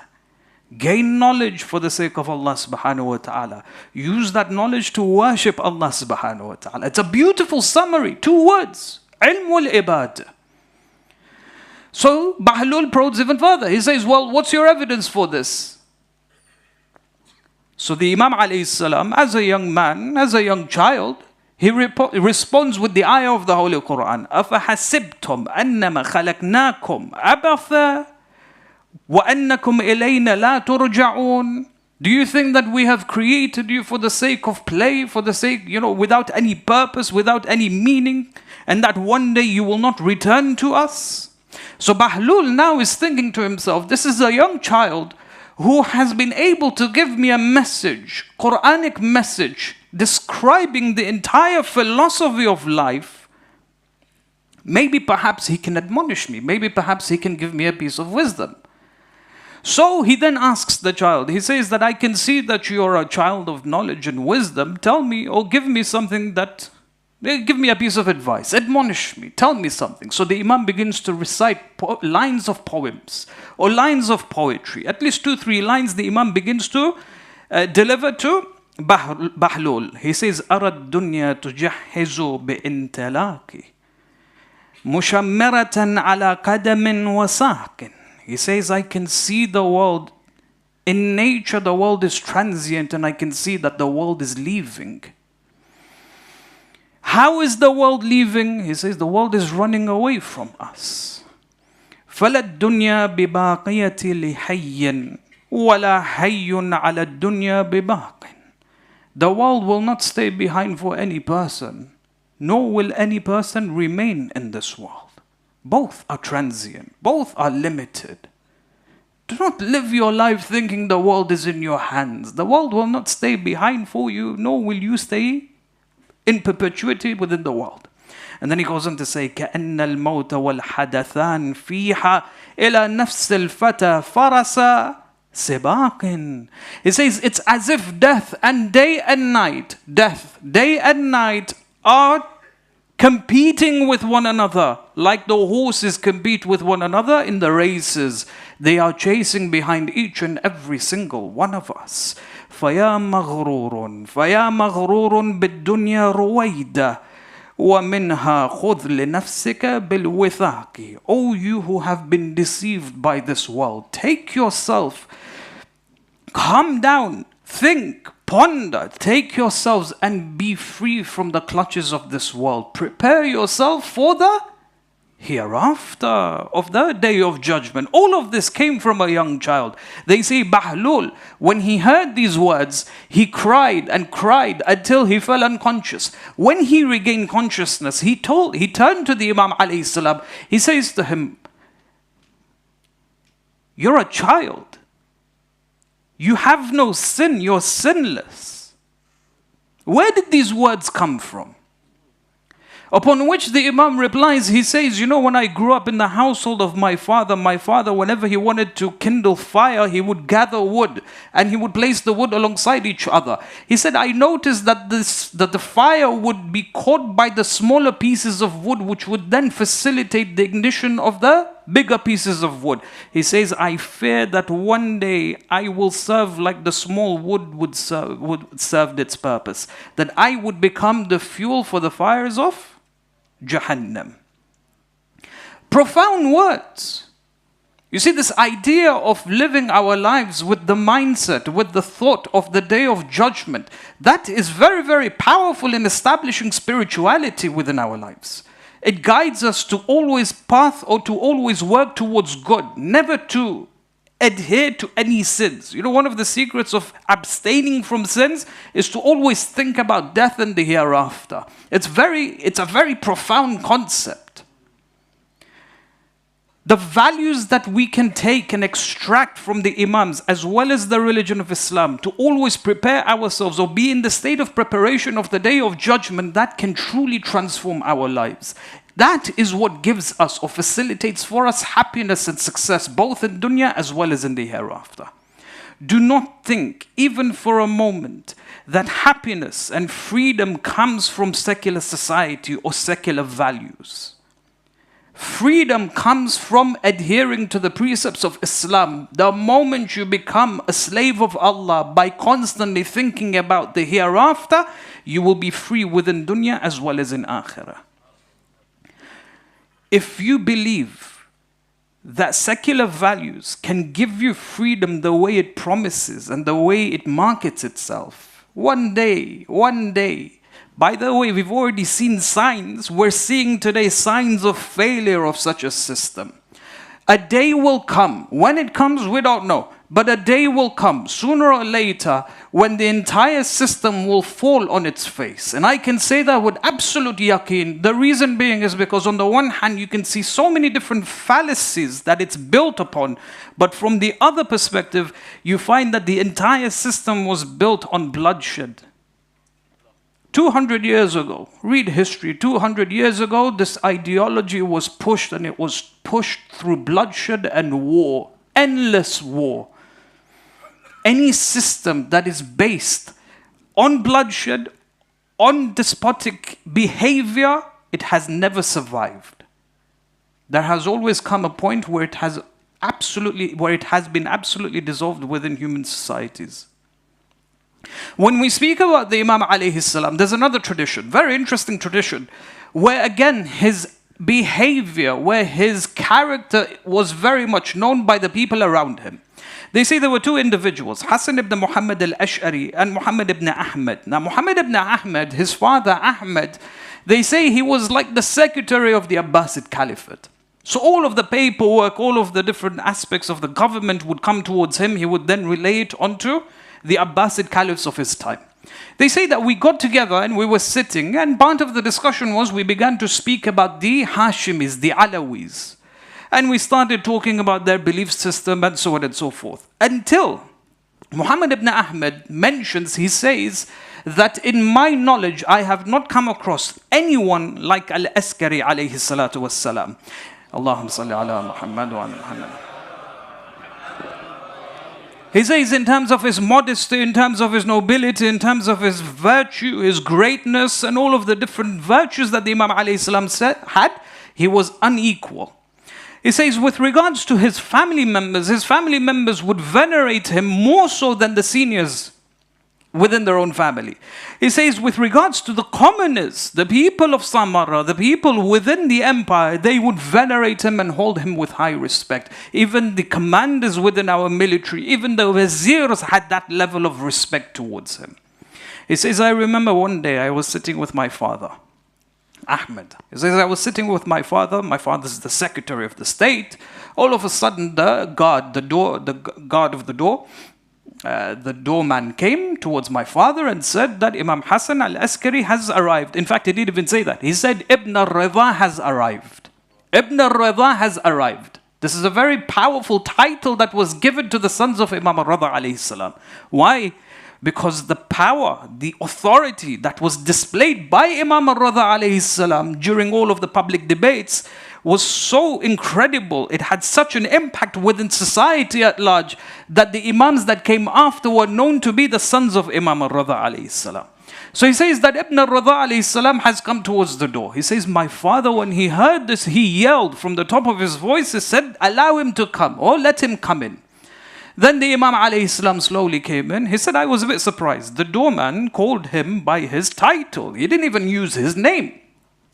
Gain knowledge for the sake of Allah subhanahu wa ta'ala. Use that knowledge to worship Allah subhanahu wa ta'ala. It's a beautiful summary. 2 words. Ilm wal ibadah. So Bahlul probes even further. He says, well, what's your evidence for this? So the Imam alayhi salam, as a young man, as a young child, he responds with the ayah of the Holy Quran. أَفَحَسِبْتُمْ أَنَّمَا خَلَقْنَاكُمْ أَبَثًا وَأَنَّكُمْ إِلَيْنَا لَا تُرْجَعُونَ. Do you think that we have created you for the sake of play, for the sake, without any purpose, without any meaning, and that one day you will not return to us? So Bahlul now is thinking to himself, this is a young child who has been able to give me a message, Quranic message, describing the entire philosophy of life, maybe perhaps he can admonish me. Maybe perhaps he can give me a piece of wisdom. So he then asks the child, he says that I can see that you're a child of knowledge and wisdom. Tell me or give me something that, give me a piece of advice, admonish me, tell me something. So the Imam begins to recite lines of poems or lines of poetry. At least 2-3 lines the Imam begins to deliver to Bahlul. He says, أَرَى الدُّنْيَا تُجَحِّزُ بِإِنْتَلَاقِ مُشَمِّرَةً عَلَى قَدَمٍ وَسَاقٍ. He says, I can see the world. In nature, the world is transient, and I can see that the world is leaving. How is the world leaving? He says, the world is running away from us. فَلَا الدُّنْيَا بِبَاقِيَةِ لِحَيٍّ وَلَا حَيٌّ عَلَى الدُّنْيَا بِبَاقٍ. The world will not stay behind for any person, nor will any person remain in this world. Both are transient. Both are limited. Do not live your life thinking the world is in your hands. The world will not stay behind for you, nor will you stay in perpetuity within the world. And then he goes on to say, كَأَنَّ الْمَوْتَ وَالْحَدَثَانِ فِيهَا إِلَى نَفْسِ الْفَتَى فَرَسَ سِبَاقٍ. He says, it's as if death and day and night are competing with one another, like the horses compete with one another in the races. They are chasing behind each and every single one of us. فَيَا مَغْرُورٌ بِالدُّنْيَا رُوَيْدَ وَمِنْهَا خُذْ لِنَفْسِكَ بِالْوِثَاقِ. O you who have been deceived by this world, take yourself, calm down, think, ponder, take yourselves and be free from the clutches of this world. Prepare yourself for the hereafter of the day of judgment. All of this came from a young child. They say Bahlul, when he heard these words, he cried and cried until he fell unconscious. When he regained consciousness, he turned to the Imam alayhi salam. He says to him, you're a child. You have no sin, you're sinless. Where did these words come from? Upon which the Imam replies, he says, when I grew up in the household of my father, whenever he wanted to kindle fire, he would gather wood and he would place the wood alongside each other. He said, I noticed that the fire would be caught by the smaller pieces of wood, which would then facilitate the ignition of the bigger pieces of wood. He says, I fear that one day I will serve like the small wood served its purpose, that I would become the fuel for the fires of Jahannam. Profound words. You see, this idea of living our lives with the mindset, with the thought of the day of judgment, that is very, very powerful in establishing spirituality within our lives. It guides us to always always work towards good, never to adhere to any sins. One of the secrets of abstaining from sins is to always think about death and the hereafter. It's a very profound concept. The values that we can take and extract from the Imams as well as the religion of Islam to always prepare ourselves or be in the state of preparation of the day of judgment, that can truly transform our lives. That is what gives us or facilitates for us happiness and success both in dunya as well as in the hereafter. Do not think even for a moment that happiness and freedom comes from secular society or secular values. Freedom comes from adhering to the precepts of Islam. The moment you become a slave of Allah by constantly thinking about the hereafter, you will be free within dunya as well as in akhirah. If you believe that secular values can give you freedom the way it promises and the way it markets itself, one day, by the way, we've already seen signs. We're seeing today signs of failure of such a system. A day will come. When it comes, we don't know. But a day will come, sooner or later, when the entire system will fall on its face. And I can say that with absolute yaqeen. The reason being is because on the one hand, you can see so many different fallacies that it's built upon. But from the other perspective, you find that the entire system was built on bloodshed. 200 years ago, read history, 200 years ago, this ideology was pushed, and it was pushed through bloodshed and war, endless war. Any system that is based on bloodshed, on despotic behavior, it has never survived. There has always come a point where it has been absolutely dissolved within human societies. When we speak about the Imam alayhi salam, there's another tradition, very interesting tradition, where again his behavior, where his character was very much known by the people around him. They say there were two individuals, Hassan ibn Muhammad al-Ash'ari and Muhammad ibn Ahmad. Now Muhammad ibn Ahmad, his father Ahmad, they say he was like the secretary of the Abbasid Caliphate. So all of the paperwork, all of the different aspects of the government would come towards him. He would then relay it onto the Abbasid caliphs of his time. They say that we got together and we were sitting, and part of the discussion was we began to speak about the Hashimis, the Alawis. And we started talking about their belief system and so on and so forth. Until Muhammad ibn Ahmad mentions, he says that in my knowledge, I have not come across anyone like al-Askari alayhi salatu wassalam. Allahumma salli ala Muhammad wa ala Muhammad. He says in terms of his modesty, in terms of his nobility, in terms of his virtue, his greatness, and all of the different virtues that the Imam alayhi salam had, he was unequal. He says with regards to his family members would venerate him more so than the seniors within their own family. He says with regards to the commoners, the people of Samarra, the people within the empire, they would venerate him and hold him with high respect. Even the commanders within our military, even the wazirs had that level of respect towards him. He says, I remember one day I was sitting with my father, Ahmed. He says, I was sitting with my father's the secretary of the state. All of a sudden, the guard of the door, the doorman came towards my father and said that Imam Hassan al-Askari has arrived. In fact, he didn't even say that. He said, Ibn al-Rida has arrived. Ibn al-Rida has arrived. This is a very powerful title that was given to the sons of Imam al-Rida alayhi salam. Why? Because the power, the authority that was displayed by Imam al-Rida alayhi salam during all of the public debates was so incredible. It had such an impact within society at large that the Imams that came after were known to be the sons of Imam al-Rida alayhi salam. So he says that Ibn al-Rida alayhi salam has come towards the door. He says, my father, when he heard this, he yelled from the top of his voice, he said, allow him to come, or let him come in. Then the Imam alayhi salam slowly came in. He said, I was a bit surprised. The doorman called him by his title. He didn't even use his name.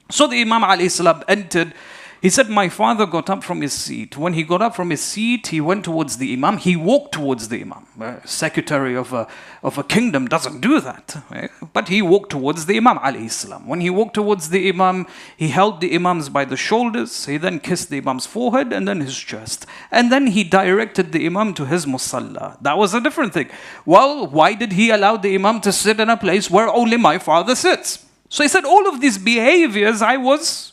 So the Imam alayhi salam entered. He said, my father got up from his seat. When he got up from his seat, he went towards the Imam. He walked towards the Imam. A secretary of a kingdom doesn't do that. Right? But he walked towards the Imam alayhi salam. When he walked towards the Imam, he held the Imams by the shoulders. He then kissed the Imam's forehead and then his chest. And then he directed the Imam to his musalla. That was a different thing. Well, why did he allow the Imam to sit in a place where only my father sits? So he said, all of these behaviors I was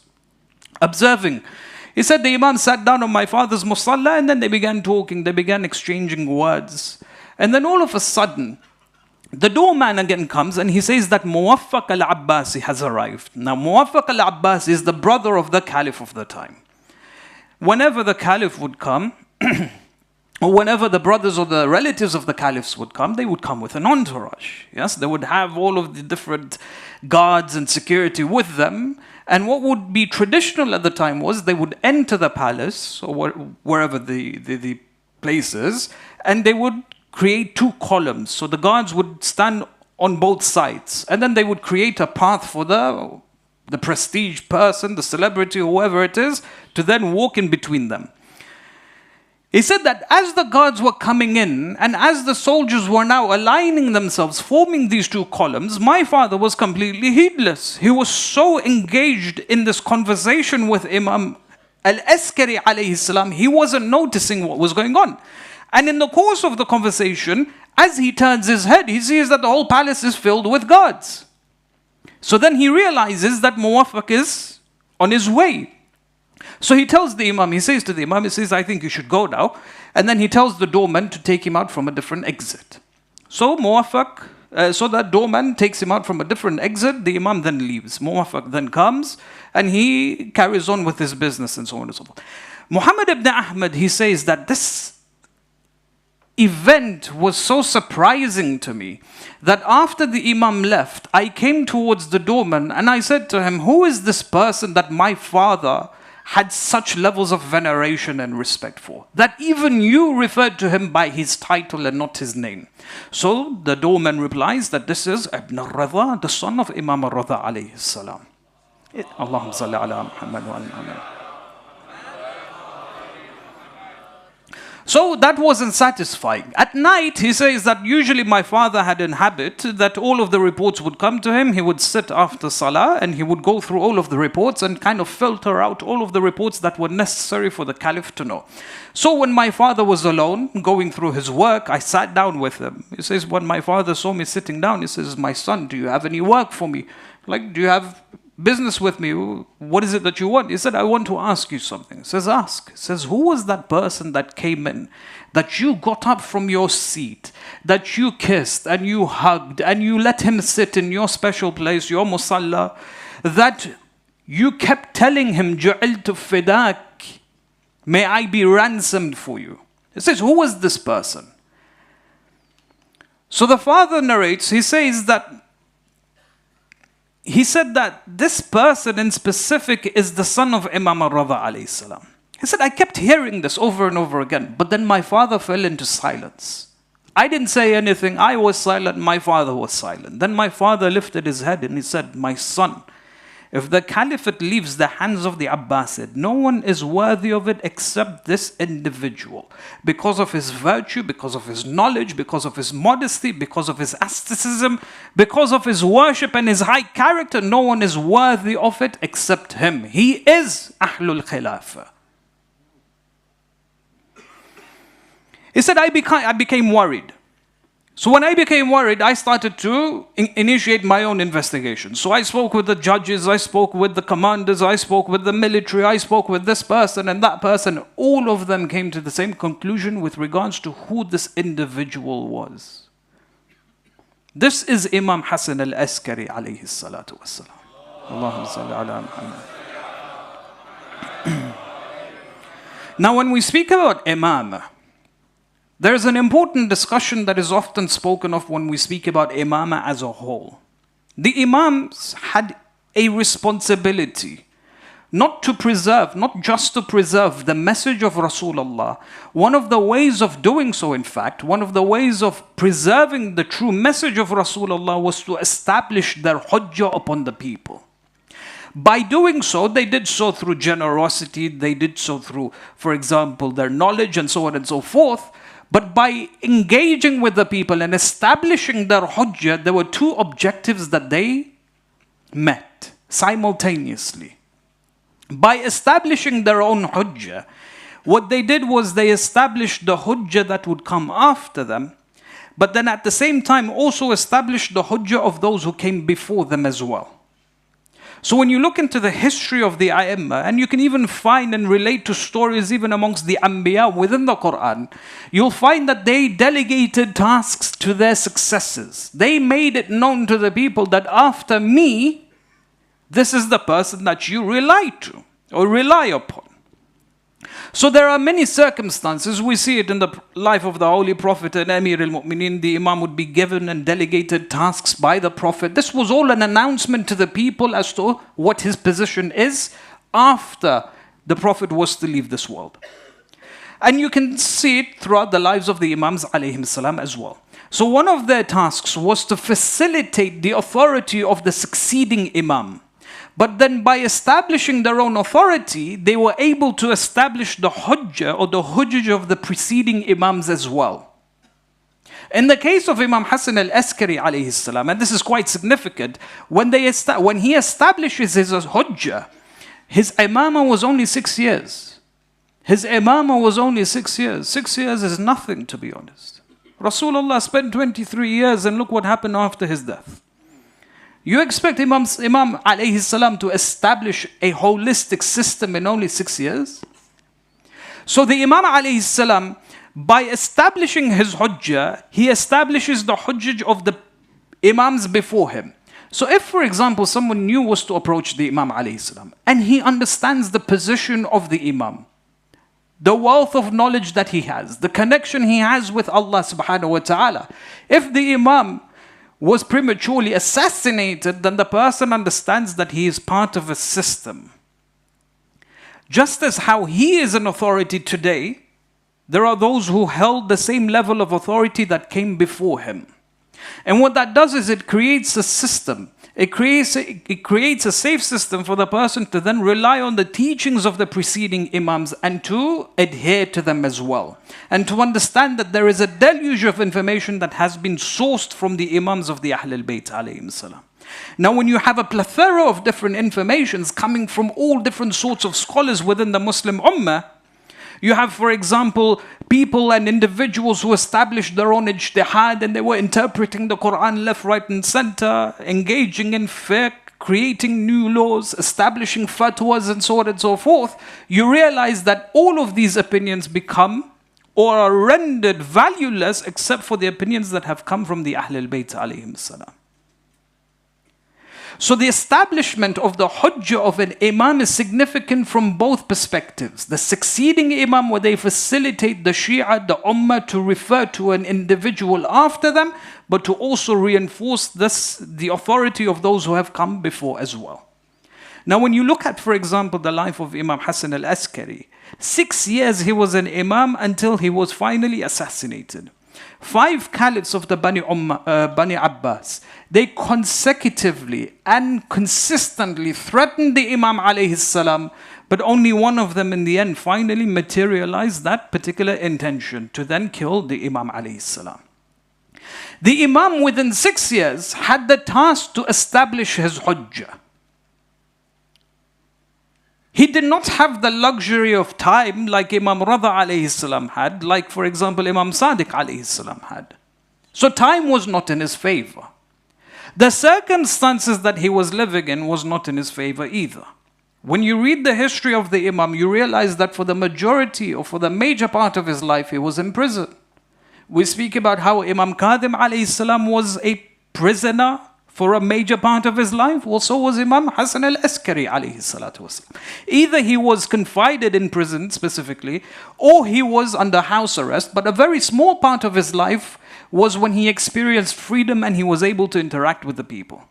observing. He said the Imam sat down on my father's musalla and then they began talking, they began exchanging words. And then all of a sudden, the doorman again comes and he says that Muwaffaq al-Abbasi has arrived. Now Muwaffaq al-Abbasi is the brother of the caliph of the time. Whenever the caliph would come, or whenever the brothers or the relatives of the caliphs would come, they would come with an entourage. Yes, they would have all of the different guards and security with them. And what would be traditional at the time was they would enter the palace or wherever the place is, and they would create two columns. So the guards would stand on both sides, and then they would create a path for the prestige person, the celebrity, whoever it is, to then walk in between them. He said that as the guards were coming in and as the soldiers were now aligning themselves, forming these two columns, my father was completely heedless. He was so engaged in this conversation with Imam al-Askari alayhi salam, he wasn't noticing what was going on. And in the course of the conversation, as he turns his head, he sees that the whole palace is filled with guards. So then he realizes that Muwaffaq is on his way. So he tells the Imam, he says to the Imam, he says, I think you should go now. And then he tells the doorman to take him out from a different exit. So so that doorman takes him out from a different exit. The Imam then leaves. Muwaffaq then comes and he carries on with his business and so on and so forth. Muhammad ibn Ahmad, he says that this event was so surprising to me that after the Imam left, I came towards the doorman and I said to him, who is this person that my father had such levels of veneration and respect for, that even you referred to him by his title and not his name? So the doorman replies that this is Ibn al-Radha, the son of Imam al-Radha alayhi salam. Allahumma salli ala Muhammad wa ala Muhammad. So that wasn't satisfying. At night, he says that usually my father had a habit that all of the reports would come to him. He would sit after Salah and he would go through all of the reports and kind of filter out all of the reports that were necessary for the Caliph to know. So when my father was alone, going through his work, I sat down with him. He says, when my father saw me sitting down, he says, my son, do you have any work for me? Like, do you have business with me? What is it that you want? He said, I want to ask you something. He says, ask. He says, who was that person that came in, that you got up from your seat, that you kissed and you hugged and you let him sit in your special place, your musalla, that you kept telling him, Ju'iltu fidak, may I be ransomed for you? He says, who was this person? So the father narrates, he says that he said that this person in specific is the son of Imam al-Radha alayhi salam. He said, I kept hearing this over and over again, but then my father fell into silence. I didn't say anything. I was silent. My father was silent. Then my father lifted his head and he said, my son, if the caliphate leaves the hands of the Abbasid, no one is worthy of it except this individual. Because of his virtue, because of his knowledge, because of his modesty, because of his asceticism, because of his worship and his high character, no one is worthy of it except him. He is Ahlul Khilafah. He said, I became worried. So when I became worried, I started to initiate my own investigation. So I spoke with the judges, I spoke with the commanders, I spoke with the military, I spoke with this person and that person. All of them came to the same conclusion with regards to who this individual was. This is Imam Hassan al-Askari alayhi salatu wassalam. Allahumma salli ala Muhammad. Now when we speak about Imam, there is an important discussion that is often spoken of when we speak about Imamah as a whole. The Imams had a responsibility not just to preserve the message of Rasulullah. One of the ways of doing so, in fact, one of the ways of preserving the true message of Rasulullah was to establish their hujjah upon the people. By doing so, they did so through generosity, they did so through, for example, their knowledge and so on and so forth. But by engaging with the people and establishing their hujjah, there were two objectives that they met simultaneously. By establishing their own hujjah, what they did was they established the hujjah that would come after them, but then at the same time also established the hujjah of those who came before them as well. So when you look into the history of the A'immah, and you can even find and relate to stories even amongst the Anbiya within the Quran, you'll find that they delegated tasks to their successors. They made it known to the people that after me, this is the person that you rely to or rely upon. So there are many circumstances. We see it in the life of the Holy Prophet and Amir al-Mu'mineen. The Imam would be given and delegated tasks by the Prophet. This was all an announcement to the people as to what his position is after the Prophet was to leave this world. And you can see it throughout the lives of the Imams alayhim salam as well. So one of their tasks was to facilitate the authority of the succeeding Imam. But then by establishing their own authority, they were able to establish the hujjah or the hujjah of the preceding Imams as well. In the case of Imam Hassan al-Askari alayhi salam, and this is quite significant, when he establishes his hujjah, his imamah was only 6 years. His imamah was only 6 years. 6 years is nothing, to be honest. Rasulullah spent 23 years and look what happened after his death. You expect Imam alayhi salam to establish a holistic system in only 6 years? So the Imam alayhi salam, by establishing his hujjah, he establishes the hujjah of the imams before him. So if, for example, someone new was to approach the Imam alayhi salam, and he understands the position of the Imam, the wealth of knowledge that he has, the connection he has with Allah subhanahu wa ta'ala, if the Imam was prematurely assassinated, then the person understands that he is part of a system. Just as how he is an authority today, there are those who held the same level of authority that came before him. And what that does is it creates a system. It creates a safe system for the person to then rely on the teachings of the preceding imams and to adhere to them as well. And to understand that there is a deluge of information that has been sourced from the imams of the Ahlul Bayt alayhim salam. Now when you have a plethora of different informations coming from all different sorts of scholars within the Muslim Ummah, you have, for example, people and individuals who established their own ijtihad and they were interpreting the Quran left, right and center, engaging in fiqh, creating new laws, establishing fatwas and so on and so forth. You realize that all of these opinions become or are rendered valueless except for the opinions that have come from the Ahlul Bayt alayhim salam. So the establishment of the hujjah of an imam is significant from both perspectives. The succeeding imam, where they facilitate the Shia, the ummah, to refer to an individual after them, but to also reinforce the authority of those who have come before as well. Now when you look at, for example, the life of Imam Hassan al-Askari, 6 years he was an imam until he was finally assassinated. 5 caliphs of the Bani Abbas, they consecutively and consistently threatened the Imam alayhi salam, but only one of them in the end finally materialized that particular intention to then kill the Imam alayhi salam. The Imam within 6 years had the task to establish his hujjah. He did not have the luxury of time like Imam Rada alayhi salam had, like for example Imam Sadiq alayhi salam had. So time was not in his favor. The circumstances that he was living in was not in his favor either. When you read the history of the Imam, you realize that for the majority or for the major part of his life, he was in prison. We speak about how Imam Qadim alayhi salam was a prisoner for a major part of his life. Also was Imam Hassan al-Askari alayhi salatu wasalam. Either he was confined in prison specifically, or he was under house arrest, but a very small part of his life was when he experienced freedom and he was able to interact with the people.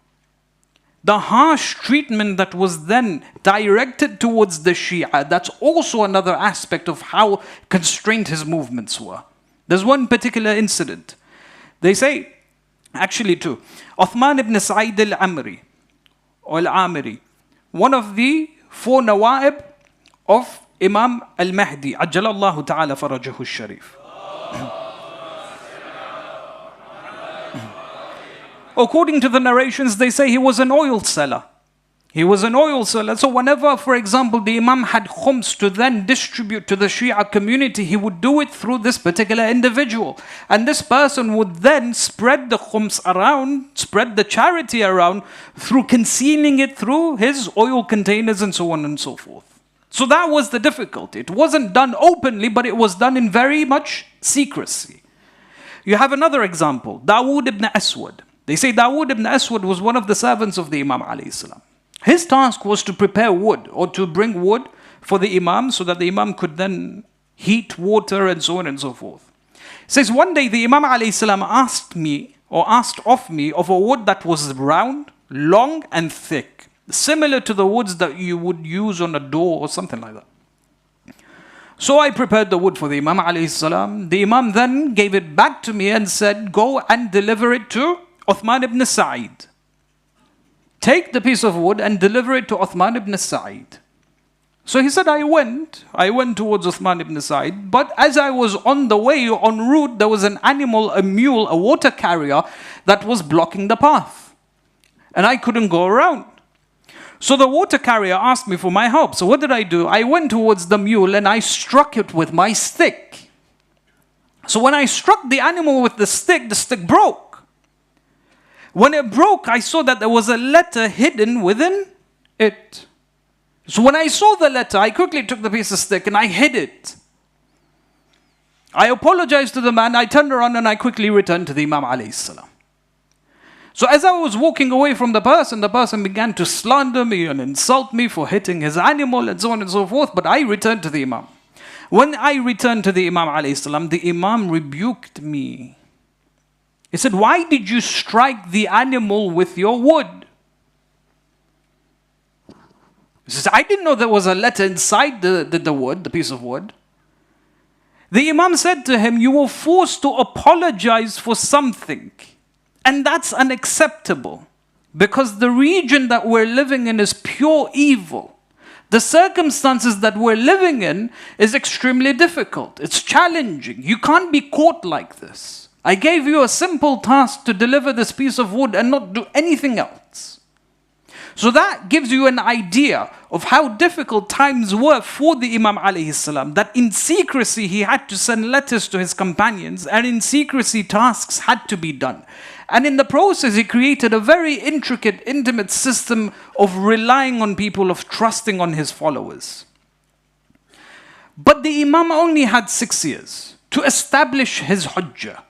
The harsh treatment that was then directed towards the Shia, that's also another aspect of how constrained his movements were. There's one particular incident. They say, actually two. Uthman ibn Sa'id al-Amri, or al-Amiri, one of the 4 Nawa'ib of Imam al-Mahdi, Ajjalallahu ta'ala farajahu al-Sharif. According to the narrations, they say he was an oil seller. He was an oil seller. So whenever, for example, the Imam had khums to then distribute to the Shia community, he would do it through this particular individual. And this person would then spread the khums around, spread the charity around, through concealing it through his oil containers and so on and so forth. So that was the difficulty. It wasn't done openly, but it was done in very much secrecy. You have another example, Dawood ibn Aswad. They say Dawood ibn Aswad was one of the servants of the Imam alayhi salam. His task was to prepare wood or to bring wood for the Imam so that the Imam could then heat water and so on and so forth. It says one day the Imam alayhi salam asked of me of a wood that was round, long and thick, similar to the woods that you would use on a door or something like that. So I prepared the wood for the Imam alayhi salam. The Imam then gave it back to me and said, go and deliver it to Uthman ibn Sa'id. Take the piece of wood and deliver it to Uthman ibn Sa'id. So he said, I went towards Uthman ibn Sa'id, but as I was on the way, en route, there was an animal, a mule, a water carrier that was blocking the path. And I couldn't go around. So the water carrier asked me for my help. So what did I do? I went towards the mule and I struck it with my stick. So when I struck the animal with the stick broke. When it broke, I saw that there was a letter hidden within it. So when I saw the letter, I quickly took the piece of stick and I hid it. I apologized to the man, I turned around and I quickly returned to the Imam alayhi salam. So as I was walking away from the person began to slander me and insult me for hitting his animal and so on and so forth, but I returned to the Imam. When I returned to the Imam alayhi salam, the Imam rebuked me. He said, why did you strike the animal with your wood? He says, I didn't know there was a letter inside the wood, the piece of wood. The Imam said to him, you were forced to apologize for something. And that's unacceptable. Because the region that we're living in is pure evil. The circumstances that we're living in is extremely difficult. It's challenging. You can't be caught like this. I gave you a simple task to deliver this piece of wood and not do anything else. So that gives you an idea of how difficult times were for the Imam alayhi salam, that in secrecy he had to send letters to his companions, and in secrecy tasks had to be done. And in the process he created a very intricate, intimate system of relying on people, of trusting on his followers. But the Imam only had 6 years to establish his hujjah.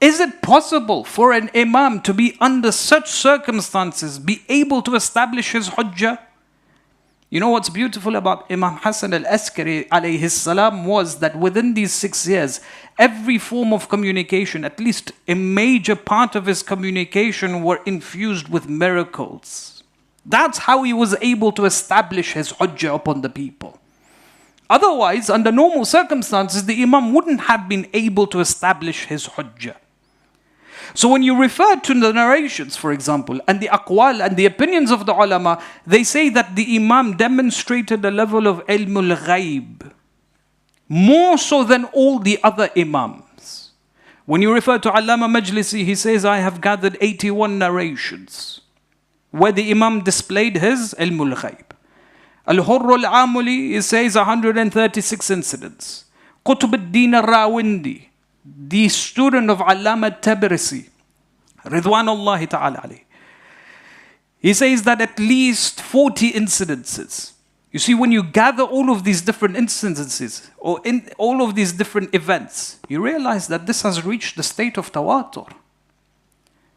Is it possible for an Imam to be under such circumstances, be able to establish his hujjah? You know what's beautiful about Imam Hassan al-Askari alayhi salam was that within these 6 years, every form of communication, at least a major part of his communication, were infused with miracles. That's how he was able to establish his hujjah upon the people. Otherwise, under normal circumstances, the Imam wouldn't have been able to establish his hujjah. So when you refer to the narrations, for example, and the aqwal and the opinions of the ulama, they say that the Imam demonstrated a level of ilmul ghaib, more so than all the other Imams. When you refer to Allama Majlisi, he says, I have gathered 81 narrations, where the Imam displayed his ilmul ghaib. Al-Hurr al-Amuli, he says 136 incidents. Qutb al-Din al-Rawindi, the student of Allama Tabrisi, Ridwanullahi ta'ala alayhi, he says that at least 40 incidences. You see, when you gather all of these different incidences, or in all of these different events, you realize that this has reached the state of tawatur.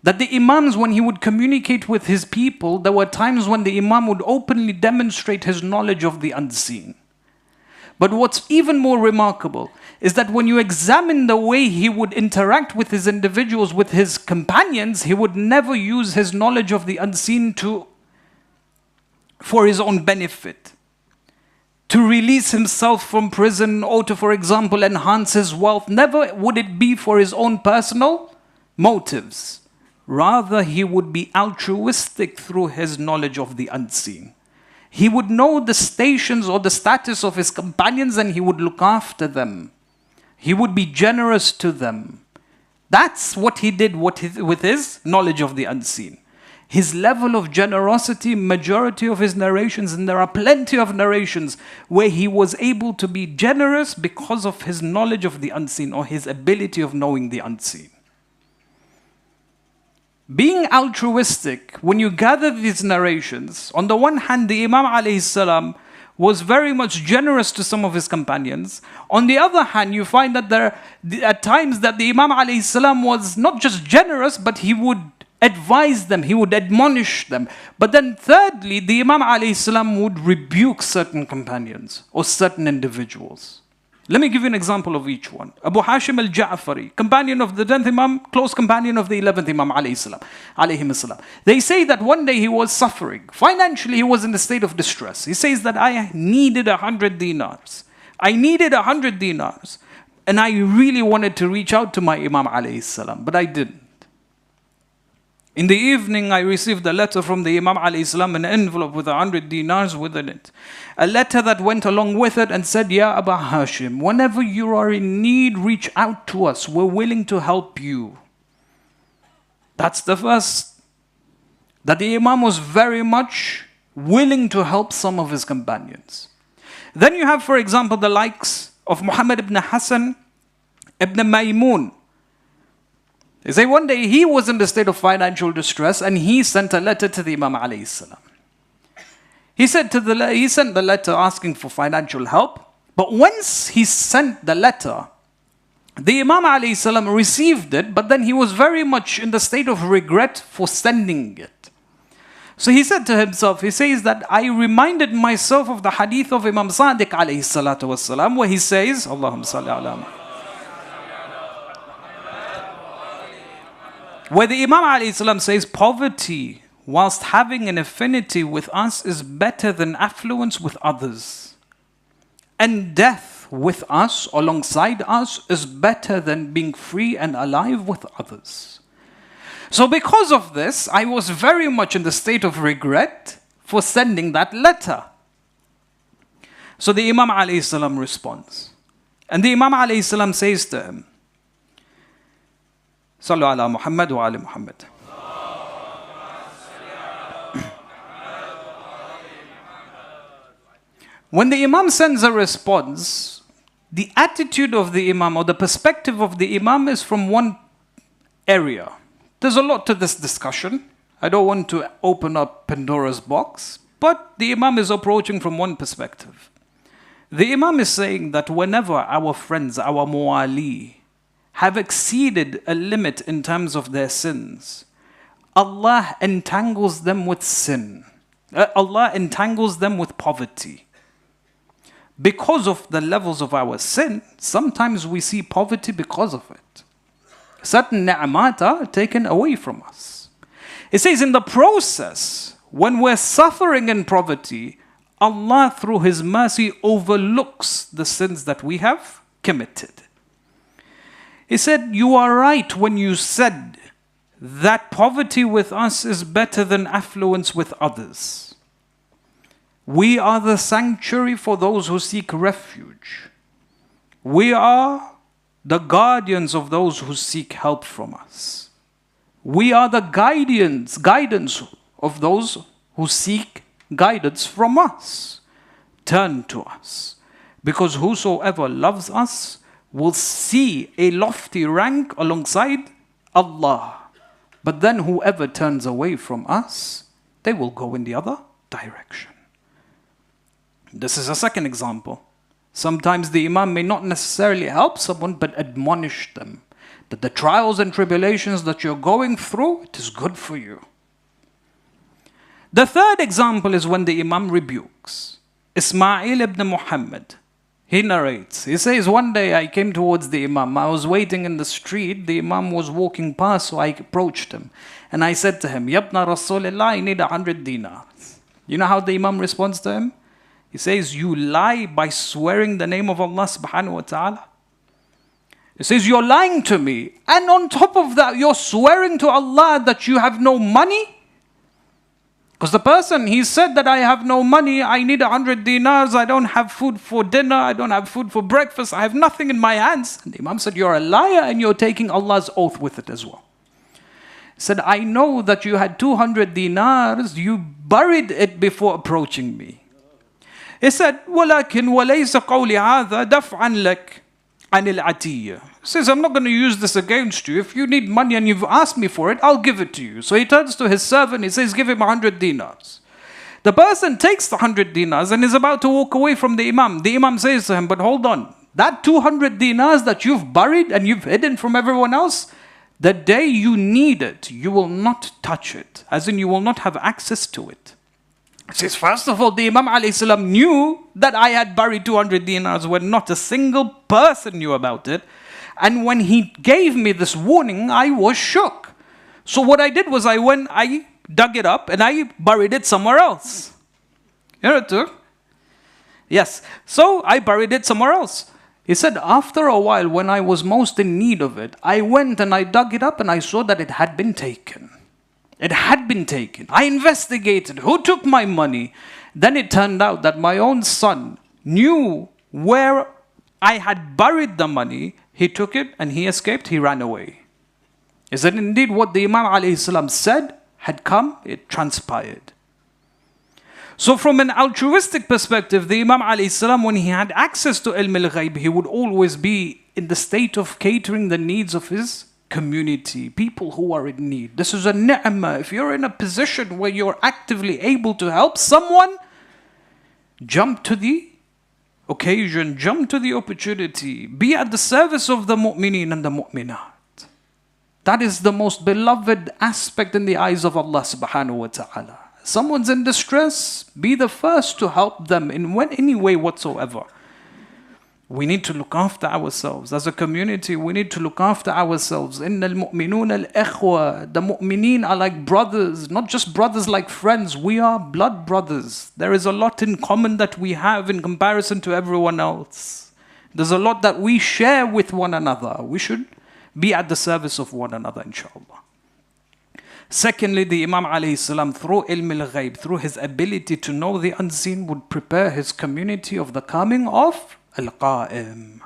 That the Imams, when he would communicate with his people, there were times when the Imam would openly demonstrate his knowledge of the unseen. But what's even more remarkable is that when you examine the way he would interact with his individuals, with his companions, he would never use his knowledge of the unseen for his own benefit. To release himself from prison or to, for example, enhance his wealth. Never would it be for his own personal motives. Rather, he would be altruistic through his knowledge of the unseen. He would know the stations or the status of his companions and he would look after them. He would be generous to them. That's what he did with his knowledge of the unseen. His level of generosity, majority of his narrations, and there are plenty of narrations where he was able to be generous because of his knowledge of the unseen or his ability of knowing the unseen. Being altruistic, when you gather these narrations, on the one hand, the Imam alayhi salam was very much generous to some of his companions. On the other hand, you find that there at times that the Imam alayhi salam was not just generous, but he would advise them, he would admonish them. But then thirdly, the Imam alayhi salam would rebuke certain companions or certain individuals. Let me give you an example of each one. Abu Hashim al-Ja'fari, companion of the 10th Imam, close companion of the 11th Imam alayhi salam. They say that one day he was suffering. Financially, he was in a state of distress. He says that I needed 100 dinars. I needed 100 dinars. And I really wanted to reach out to my Imam alayhi salam, but I didn't. In the evening, I received a letter from the Imam alayhi salam, an envelope with 100 dinars within it. A letter that went along with it and said, Ya Abu Hashim, whenever you are in need, reach out to us. We're willing to help you. That's the first that the Imam was very much willing to help some of his companions. Then you have, for example, the likes of Muhammad ibn Hassan ibn Maymun. They say one day he was in the state of financial distress and he sent a letter to the Imam alayhi salam. He sent the letter asking for financial help, but once he sent the letter, the Imam alayhi salam received it, but then he was very much in the state of regret for sending it. So he said to himself, he says that I reminded myself of the hadith of Imam Sadiq alayhi salatu wasalam, where he says, Allahumma salli ala Muhammad, where the Imam alayhi salam says, poverty, whilst having an affinity with us, is better than affluence with others. And death with us, alongside us, is better than being free and alive with others. So because of this, I was very much in the state of regret for sending that letter. So the Imam alayhi salam responds. And the Imam alayhi salam says to him, Sallu ala Muhammad wa ali Muhammad. When the Imam sends a response, the attitude of the Imam or the perspective of the Imam is from one area. There's a lot to this discussion. I don't want to open up Pandora's box, but the Imam is approaching from one perspective. The Imam is saying that whenever our friends, our muwali, have exceeded a limit in terms of their sins, Allah entangles them with sin. Allah entangles them with poverty. Because of the levels of our sin, sometimes we see poverty because of it. Certain ni'mat are taken away from us. It says in the process, when we're suffering in poverty, Allah through His mercy overlooks the sins that we have committed. He said, you are right when you said that poverty with us is better than affluence with others. We are the sanctuary for those who seek refuge. We are the guardians of those who seek help from us. We are the guidance of those who seek guidance from us. Turn to us, because whosoever loves us will see a lofty rank alongside Allah. But then whoever turns away from us, they will go in the other direction. This is a second example. Sometimes the Imam may not necessarily help someone, but admonish them that the trials and tribulations that you're going through, it is good for you. The third example is when the Imam rebukes. Ismail ibn Muhammad, he narrates, he says, one day I came towards the Imam. I was waiting in the street. The Imam was walking past, so I approached him. And I said to him, Yabna Rasulullah, I need 100 dinars. You know how the Imam responds to him? He says, you lie by swearing the name of Allah subhanahu wa ta'ala. He says, you're lying to me. And on top of that, you're swearing to Allah that you have no money. Because the person, he said that I have no money, I need 100 dinars, I don't have food for dinner, I don't have food for breakfast, I have nothing in my hands. And the Imam said, you're a liar and you're taking Allah's oath with it as well. He said, I know that you had 200 dinars, you buried it before approaching me. He said, وَلَكِنْ وَلَيْسَ قَوْلِ هَذَا دَفْعًا لَكَ عَنِ الْعَتِيَّةِ. He says, I'm not going to use this against you. If you need money and you've asked me for it, I'll give it to you. So he turns to his servant, he says, give him 100 dinars. The person takes the 100 dinars and is about to walk away from the Imam. The Imam says to him, but hold on. That 200 dinars that you've buried and you've hidden from everyone else, the day you need it, you will not touch it. As in, you will not have access to it. He says, first of all, the Imam ﷺ knew that I had buried 200 dinars when not a single person knew about it. And when he gave me this warning, I was shook. So what I did was I dug it up and I buried it somewhere else. You know it? Yes. So I buried it somewhere else. He said, after a while, when I was most in need of it, I went and I dug it up and I saw that it had been taken. It had been taken. I investigated who took my money. Then it turned out that my own son knew where I had buried the money. He took it and he escaped. He ran away. Is that indeed what the Imam ﷺ said had come, it transpired. So from an altruistic perspective, the Imam alayhi salam, when he had access to ilm al-ghayb, he would always be in the state of catering the needs of his community, people who are in need. This is a ni'mah. If you're in a position where you're actively able to help someone, jump to the occasion, jump to the opportunity, be at the service of the mu'mineen and the mu'minat. That is the most beloved aspect in the eyes of Allah subhanahu wa ta'ala. Someone's in distress, be the first to help them in any way whatsoever. We need to look after ourselves. As a community, we need to look after ourselves. Inna al-mu'minun al-ikhwa. The mu'mineen are like brothers, not just brothers like friends. We are blood brothers. There is a lot in common that we have in comparison to everyone else. There's a lot that we share with one another. We should be at the service of one another, inshallah. Secondly, the Imam alayhi salam, through ilm al-ghayb, through his ability to know the unseen, would prepare his community of the coming of al-Qa'im.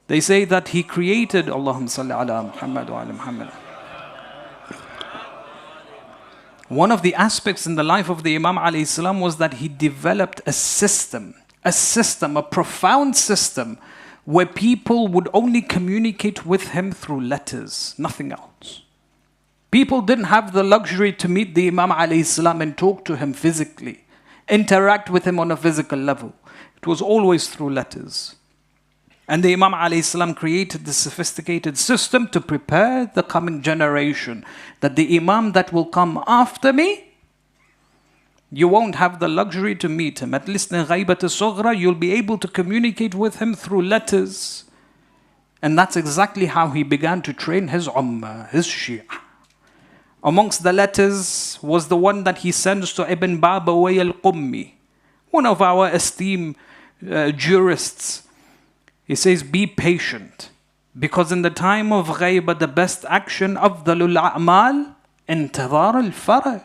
They say that he created, Allahumma salli ala Muhammad wa ala Muhammad. One of the aspects in the life of the Imam alayhi salam was that he developed a system, a profound system, where people would only communicate with him through letters, nothing else. People didn't have the luxury to meet the Imam alayhi salam and talk to him physically, interact with him on a physical level. It was always through letters. And the Imam alayhi salam created this sophisticated system to prepare the coming generation, that the Imam that will come after me, you won't have the luxury to meet him. At least in ghaybat al-sughra, you'll be able to communicate with him through letters. And that's exactly how he began to train his ummah, his Shia. Amongst the letters was the one that he sends to Ibn Babawayh al-Qummi, one of our esteemed jurists. He says, be patient, because in the time of ghayba, the best action, afdalul a'mal, intidhar al-faraj.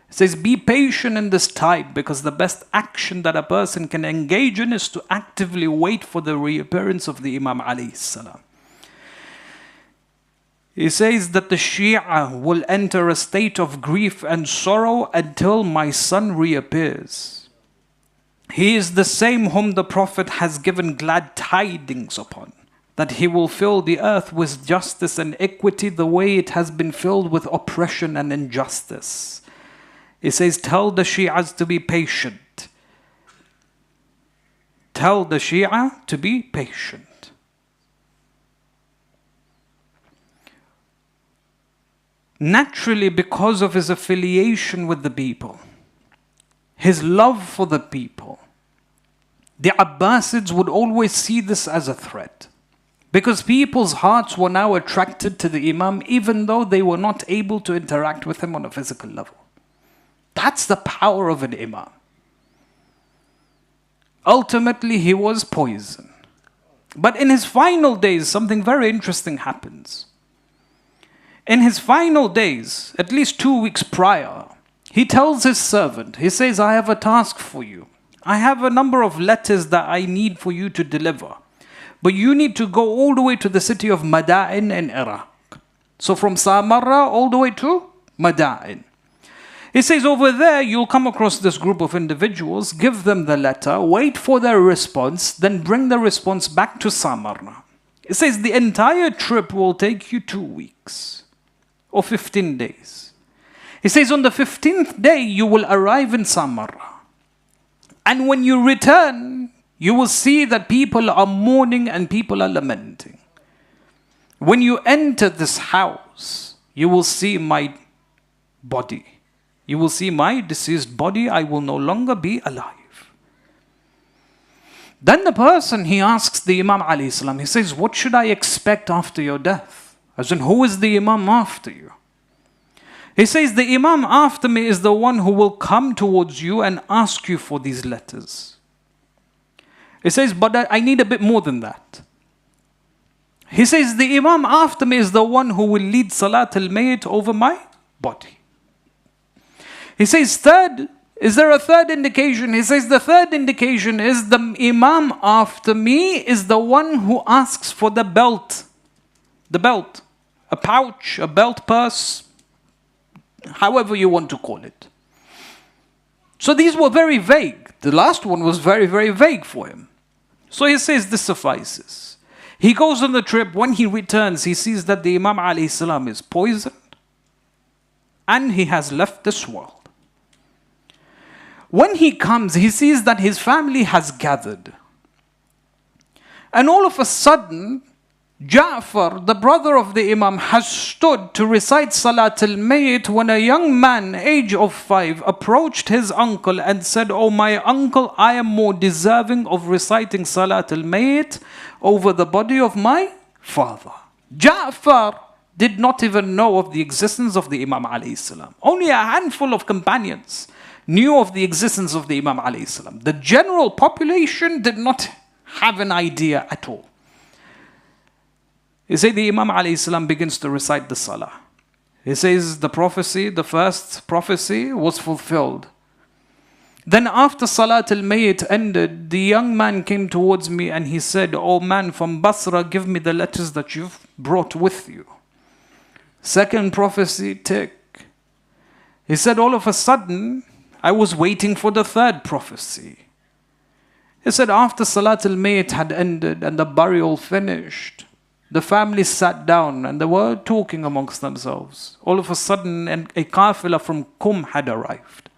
He says, be patient in this time, because the best action that a person can engage in is to actively wait for the reappearance of the Imam alayhi salam. He says that the Shia will enter a state of grief and sorrow until my son reappears. He is the same whom the Prophet has given glad tidings upon, that he will fill the earth with justice and equity the way it has been filled with oppression and injustice. He says, tell the Shias to be patient. Tell the Shia to be patient. Naturally, because of his affiliation with the people, his love for the people, the Abbasids would always see this as a threat. Because people's hearts were now attracted to the Imam, even though they were not able to interact with him on a physical level. That's the power of an Imam. Ultimately, he was poison. But in his final days, something very interesting happens. In his final days, at least 2 weeks prior, he tells his servant, he says, I have a task for you. I have a number of letters that I need for you to deliver. But you need to go all the way to the city of Madain in Iraq. So from Samarra all the way to Madain. He says, over there, you'll come across this group of individuals, give them the letter, wait for their response, then bring the response back to Samarra. He says, the entire trip will take you 2 weeks. Or 15 days. He says, on the 15th day, you will arrive in Samarra. And when you return, you will see that people are mourning and people are lamenting. When you enter this house, you will see my body. You will see my deceased body. I will no longer be alive. Then the person, he asks the Imam alayhi salam, he says, what should I expect after your death? As in, who is the Imam after you? He says, the Imam after me is the one who will come towards you and ask you for these letters. He says, but I need a bit more than that. He says, the Imam after me is the one who will lead Salat al-Mayt over my body. He says, third, is there a third indication? He says, the third indication is the Imam after me is the one who asks for the belt. The belt. A pouch, a belt purse, however you want to call it. So these were very vague. The last one was very, very vague for him. So he says this suffices. He goes on the trip. When he returns, he sees that the Imam alayhi salam is poisoned and he has left this world. When he comes, he sees that his family has gathered. And all of a sudden, Jaffer, the brother of the Imam, has stood to recite Salat al-Mayyit when a young man, age of 5, approached his uncle and said, "Oh my uncle, I am more deserving of reciting Salat al-Mayyit over the body of my father." Jaffer did not even know of the existence of the Imam alayhi salam. Only a handful of companions knew of the existence of the Imam alayhi salam. The general population did not have an idea at all. He said the Imam alayhi salam begins to recite the salah. He says the prophecy, the first prophecy was fulfilled. Then after Salat al-Mayyit ended, the young man came towards me and he said, "Oh man from Basra, give me the letters that you've brought with you." Second prophecy, tick. He said, all of a sudden, I was waiting for the third prophecy. He said after Salat al-Mayyit had ended and the burial finished, the family sat down and they were talking amongst themselves. All of a sudden, a qafila from Qum had arrived.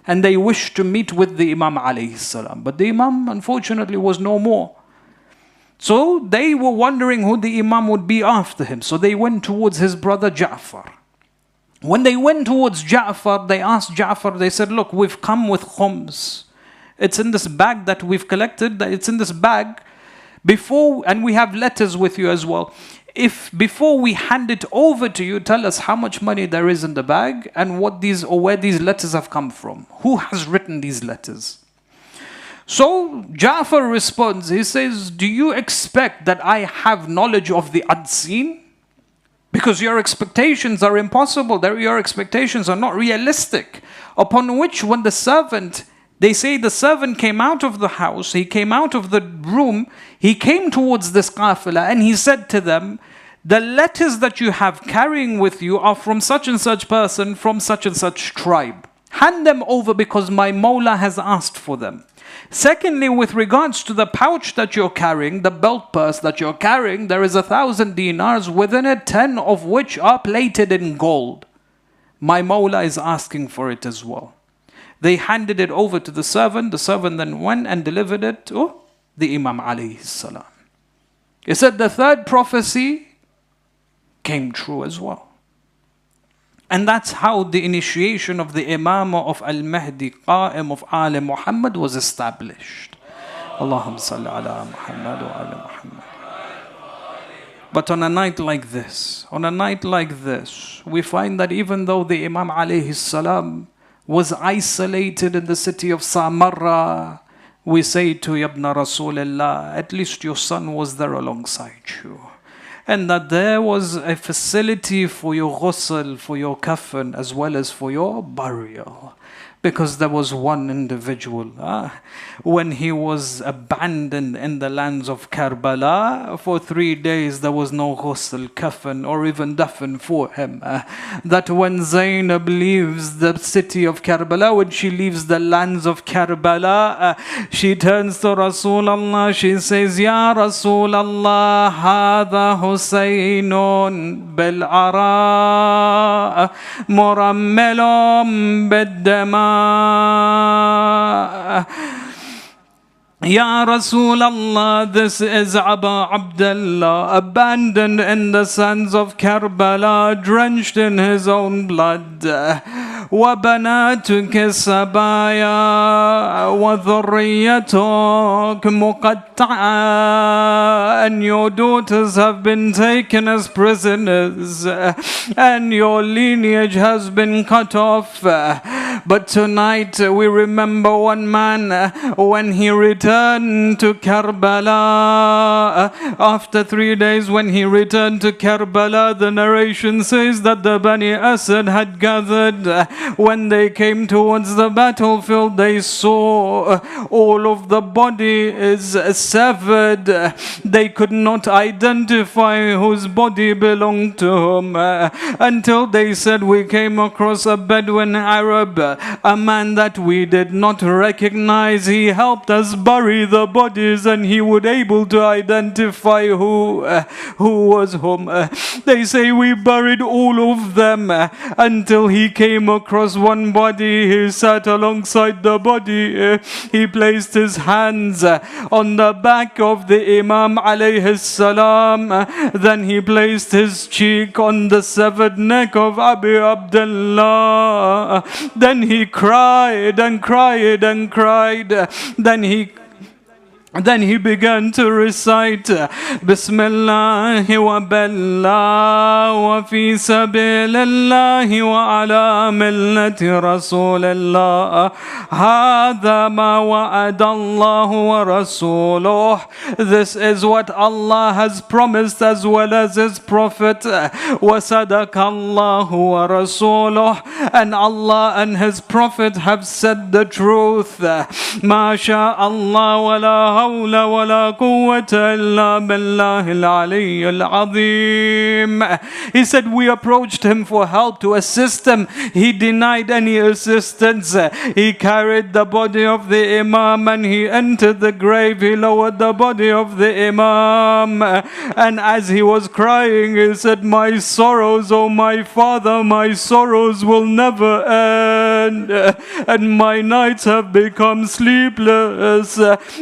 And they wished to meet with the Imam alayhi salam. But the Imam, unfortunately, was no more. So they were wondering who the Imam would be after him. So they went towards his brother Jaffer. When they went towards Jaffer, they asked Jaffer, they said, "Look, we've come with khums. It's in this bag that we've collected. It's in this bag. And we have letters with you as well. If before we hand it over to you, tell us how much money there is in the bag and where these letters have come from. Who has written these letters?" So Jaffer responds, he says, "Do you expect that I have knowledge of the unseen? Because your expectations are impossible. Your expectations are not realistic." Upon which when they say the servant came out of the house, he came out of the room, he came towards this qafila and he said to them, "The letters that you have carrying with you are from such and such person, from such and such tribe. Hand them over because my Mawla has asked for them. Secondly, with regards to the pouch that you're carrying, the belt purse that you're carrying, there is 1,000 dinars within it, 10 of which are plated in gold. My Mawla is asking for it as well." They handed it over to the servant. The servant then went and delivered it to the Imam alayhi salam. He said the third prophecy came true as well. And that's how the initiation of the Imamah of Al-Mahdi, Qa'im of Ali Muhammad was established. Allahumma salli ala Muhammad wa ala Muhammad. But on a night like this, we find that even though the Imam alayhi salam was isolated in the city of Samarra, we say to Ibn Rasulullah, at least your son was there alongside you. And that there was a facility for your ghusl, for your kafan, as well as for your burial. Because there was one individual, when he was abandoned in the lands of Karbala, for 3 days there was no ghusl, kafan, or even dafn for him. That when Zainab leaves the city of Karbala, when she leaves the lands of Karbala, she turns to Rasulullah, she says, "Ya Rasulullah, hadha Husaynun bil-ara murammelum bid-dama." Ya Rasulullah, this is Aba Abdullah, abandoned in the sands of Karbala, drenched in his own blood. وَبَنَاتُكَ سَبَايَا وَذُرِّيَّتُكَ مُقَطَّعَةً. And your daughters have been taken as prisoners, and your lineage has been cut off. But tonight we remember one man when he returned to Karbala. After 3 days when he returned to Karbala, the narration says that the Bani Asad had gathered. When they came towards the battlefield, they saw all of the body is severed. They could not identify whose body belonged to whom until they said, we came across a Bedouin Arab, a man that we did not recognize. He helped us bury the bodies and he would able to identify who was whom. They say we buried all of them until he came across one body. He sat alongside the body. He placed his hands on the back of the Imam alayhi salam. Then he placed his cheek on the severed neck of Abi Abdullah. Then he cried and cried and cried. Then he began to recite Bismillah wa billah wa fi sabilillah wa ala millati rasulillah hadha ma wa'ada Allah wa rasuluh. This is what Allah has promised as well as His Prophet. Wa sadaqa Allah wa rasuluh. And Allah and His Prophet have said the truth. Ma sha Allah wa la حول ولا قوة إلا بالله العلي العظيم. He said we approached him for help to assist him. He denied any assistance. He carried the body of the Imam and he entered the grave. He lowered the body of the Imam. And as he was crying, he said, my sorrows, oh my father, my sorrows will never end. And my nights have become sleepless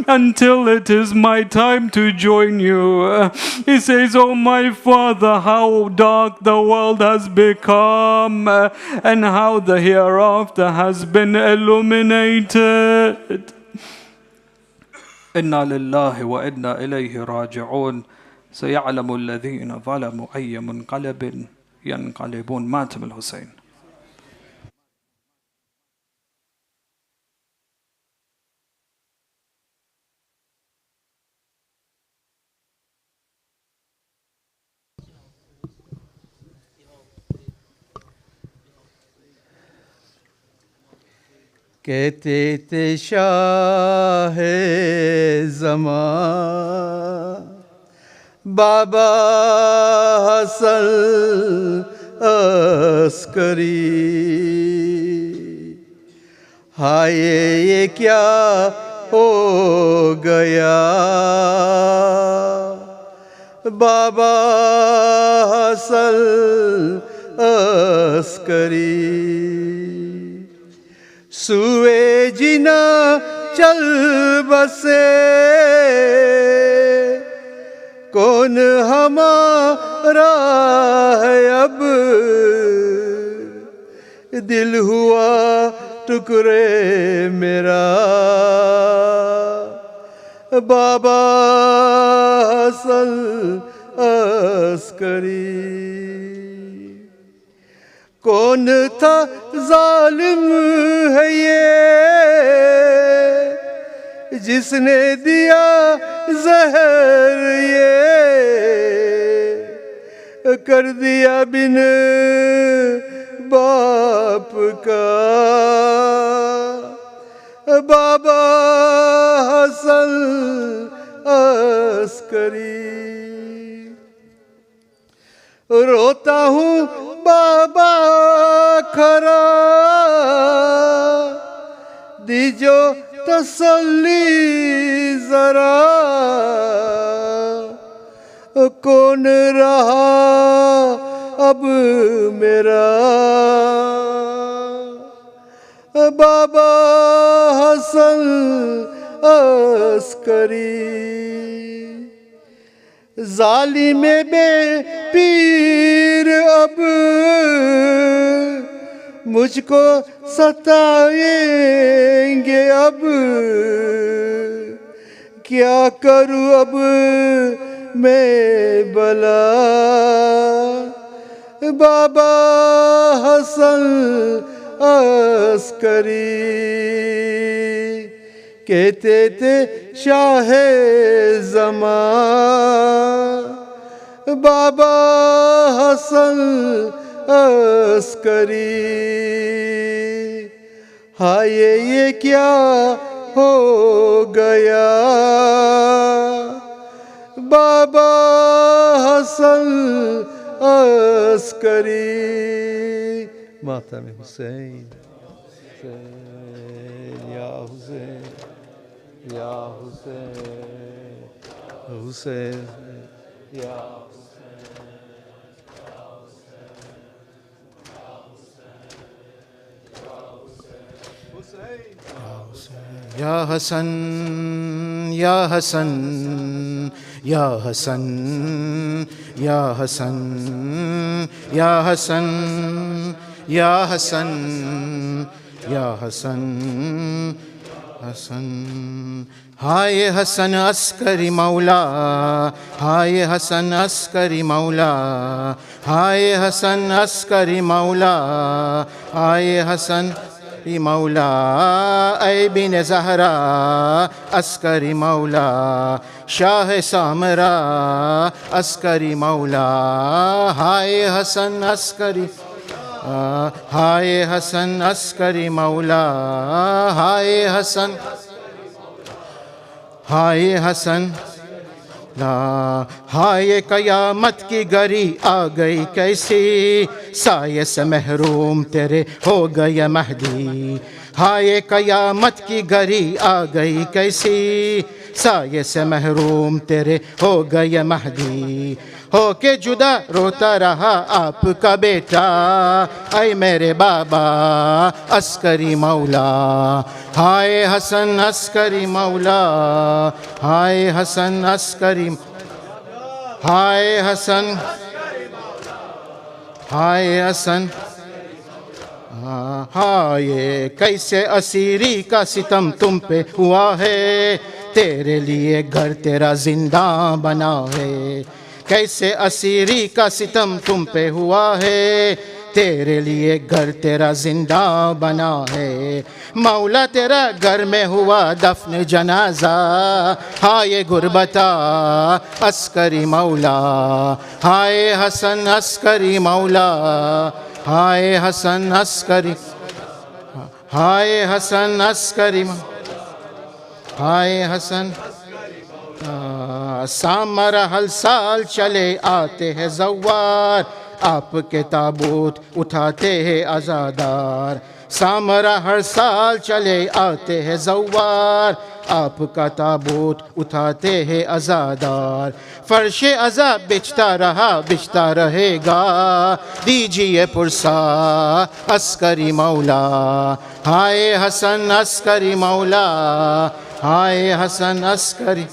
until it is my time to join you. He says, oh my father, how dark the world has become and how the hereafter has been illuminated. Inna lillahi wa inna ilayhi raji'un. سيعلم الذين ظلموا أي منقلب ينقلبون. ماتم الحسين. کہتے تھے شاہ زمان بابا حسن عسکری ہائے یہ کیا ہو گیا بابا حسن عسکری سوئے جنا چل بسے کون ہمارا ہے اب دل ہوا ٹکڑے میرا بابا حسن عسکری کون تھا ظالم ہے یہ جس نے دیا زہر یہ کر دیا بن باپ کا بابا حسن عسکری روتا ہوں بابا کھرا دیجو تسلی ذرا کون رہا اب میرا بابا حسن عسکری ظالم بے پیر اب مجھ کو ستائیں گے اب کیا کروں اب میں بلا بابا حسن عسکری کہتے تھے شاہ زمان بابا حسن عسکری ہائے یہ کیا ہو گیا بابا حسن عسکری ماتم حسین حسین یا حسین یا حسین حسین یا یا حسن یا حسن یا حسن یا حسن یا حسن یا حسن یا حسن حسن ہائے حسن عسکری مولا ہائے حسن عسکری مولا ہائے حسن عسکری مولا ہائے حسن مولا اے بن زہرا عسکری مولا شاہ سامرا عسکری مولا ہائے حسن عسکری ہائے حسن عسکری مولا ہائے حسن ہائے حسن ہائے قیامت کی گری آ گئی کیسی سایہ سے محروم تیرے ہو گیا مہدی ہائے قیامت کی گری آ گئی کیسی سایہ سے محروم تیرے ہو گیا مہدی ہو کے جدا روتا رہا آپ کا بیٹا اے میرے بابا عسکری مولا ہائے حسن عسکری مولا ہائے حسن عسکری ہائے حسن ہائے حسن ہائے کیسے اسیری کا ستم تم پہ ہوا ہے تیرے لیے گھر تیرا زندہ بنا ہے کیسے اسیری کا ستم تم پہ ہوا ہے تیرے لیے گھر تیرا زندہ بنا ہے مولا تیرا گھر میں ہوا دفن جنازہ ہائے غربتا عسکری مولا ہائے حسن عسکری مولا ہائے حسن عسکری ہائے حسن عسکری ہائے حسن سامرا ہر سال چلے آتے ہیں زوار آپ کے تابوت اٹھاتے ہیں عزادار سامرا ہر سال چلے آتے ہیں زوار آپ کا تابوت اٹھاتے ہیں عزادار فرش عذاب بچتا رہے گا دیجئے پرسا عسکری مولا ہائے حسن عسکری مولا ہائے حسن عسکری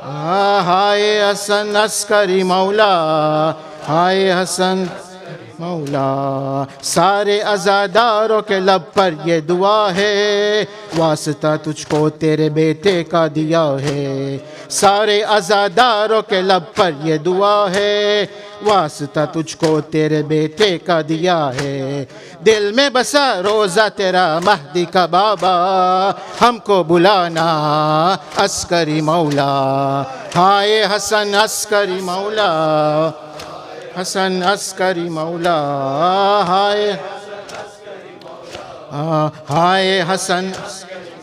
ہائے حسن عسکری مولا ہائے حسن مولا سارے عزاداروں کے لب پر یہ دعا ہے واسطہ تجھ کو تیرے بیٹے کا دیا ہے سارے عزاداروں کے لب پر یہ دعا ہے واسطہ تجھ کو تیرے بیٹے کا دیا ہے دل میں بسا روزہ تیرا مہدی کا بابا ہم کو بلانا عسکری مولا ہائے حسن عسکری مولا حسن عسکری مولا ہائے حسن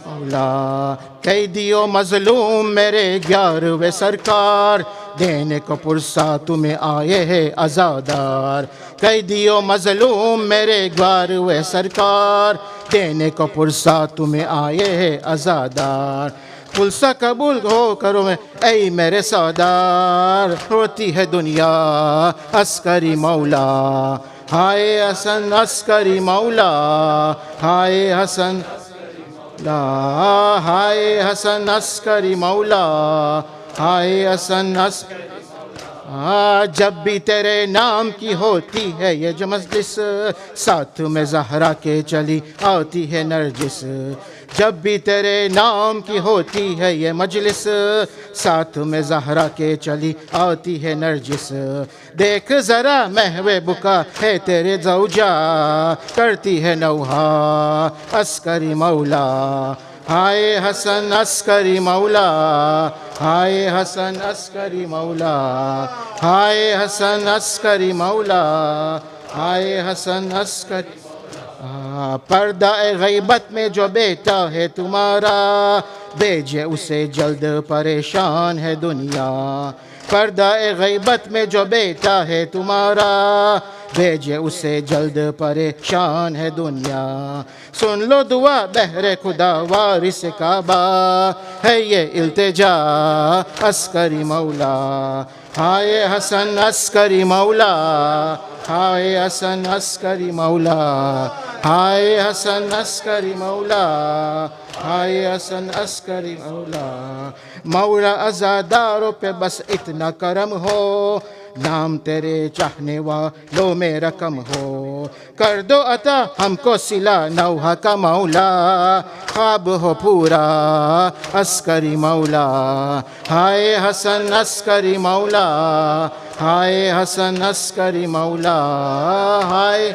مولا قیدی و مظلوم میرے 11ویں سرکار دینے کو پرسا تمہیں آئے ہیں عزادار قیدی و مظلوم میرے 11ویں سرکار دینے کو پرسا تمہیں آئے ہیں عزادار پلسا قبول ہو کرو میں اے میرے سردار ہوتی ہے دنیا عسکری مولا ہائے حسن عسکری مولا ہائے حسن ہائے حسن عسکری مولا ہائے حسن جب بھی تیرے نام کی ہوتی ہے یہ جو مجلس ساتھ میں زہرا کے چلی آتی ہے نرجس جب بھی تیرے نام کی ہوتی ہے یہ مجلس ساتھ میں زہرا کے چلی آتی ہے نرجس دیکھ ذرا محو بکا ہے تیرے زوجہ کرتی ہے نوحہ عسکری مولا ہائے حسن عسکری مولا ہائے حسن عسکری مولا ہائے حسن عسکری مولا ہائے حسن عسکری پردہ غیبت میں جو بیٹا ہے تمہارا بھیجے اسے جلد پریشان ہے دنیا پردہ غیبت میں جو بیٹا ہے تمہارا بھیجے اسے جلد پریشان ہے دنیا سن لو دعا بہر خدا وارث کعبہ ہے یہ التجا عسکری مولا ہائے حسن عسکری مولا ہائے حسن عسکری مولا ہائے حسن عسکری مولا ہائے حسن عسکری مولا مولا عزاداروں پہ بس اتنا کرم ہو نام تیرے چاہنے والوں میں رقم ہو کر دو عطا ہم کو صلہ نوحہ کا مولا خواب ہو پورا عسکری مولا ہائے حسن عسکری مولا ہائے حسن عسکری مولا ہائے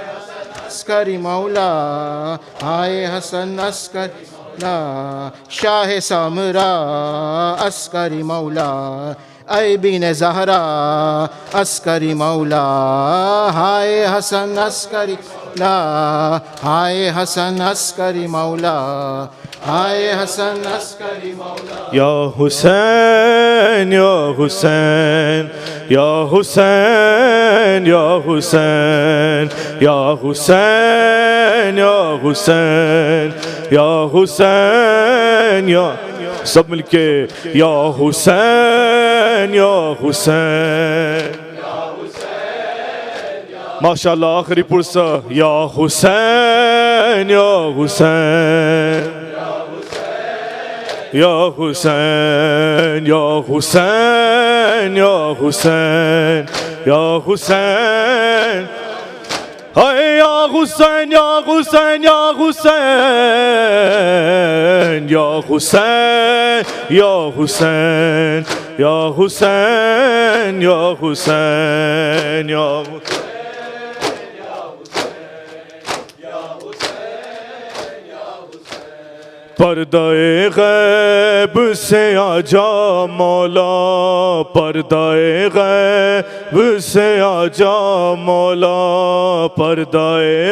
عسکری مولا ہائے حسن عسکری مولا شاہ سامرا عسکری مولا اے بین زہرا عسکری مولا ہائے حسن عسکری مولا ہائے حسن عسکری مولا ہائے حسن عسکری مولا یا حسین یا حسین یا حسین یا حسین یا حسین یا حسین یا حسین یا سب مل کے یا حسین یا حسین ماشاءاللہ آخری پرسہ یا حسین یا حسین یا حسین یا حسین یا حسین یا حسین اے یا حسین یا حسین یا حسین یا حسین یا حسین یا حسین یا حسین یا پردہ غیب سے آجا مولا پردہ غیب سے آجا مولا پردہ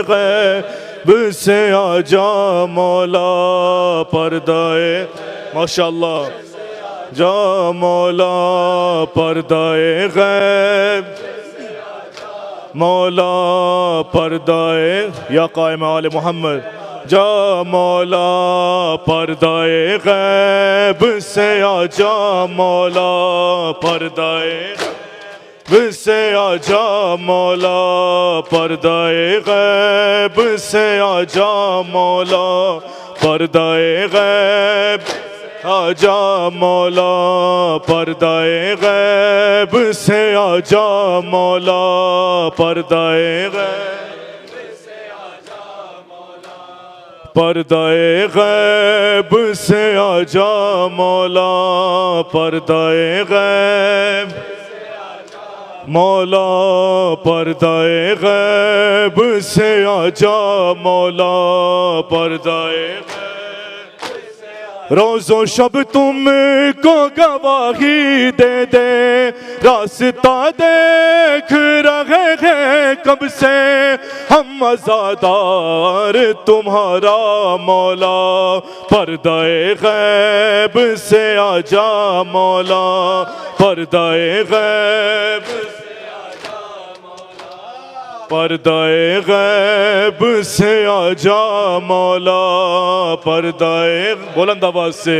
غیب سے آجا مولا پردہ ماشاءاللہ جا مولا پردہ غیب مولا پردہ یا قائم آل محمد جا مولا پردہ غیب سے آجا مولا پردہ غیب سے آجا مولا پردہ غیب سے آجا مولا پردہ غیب آجا مولا پردہ غیب سے آجا مولا پردہ غیب پردہ غیب سے آجا مولا پردہ غیب مولا پردہ غیب سے آجا مولا پردہ غیب روز و شب تم کو گواہی دے دے راستہ دیکھ رہے ہیں کب سے ہم عزادار تمہارا مولا پردہ غیب سے آجا مولا پردہ غیب پردہ غیب سے آجا مولا پردہ بلند آواز سے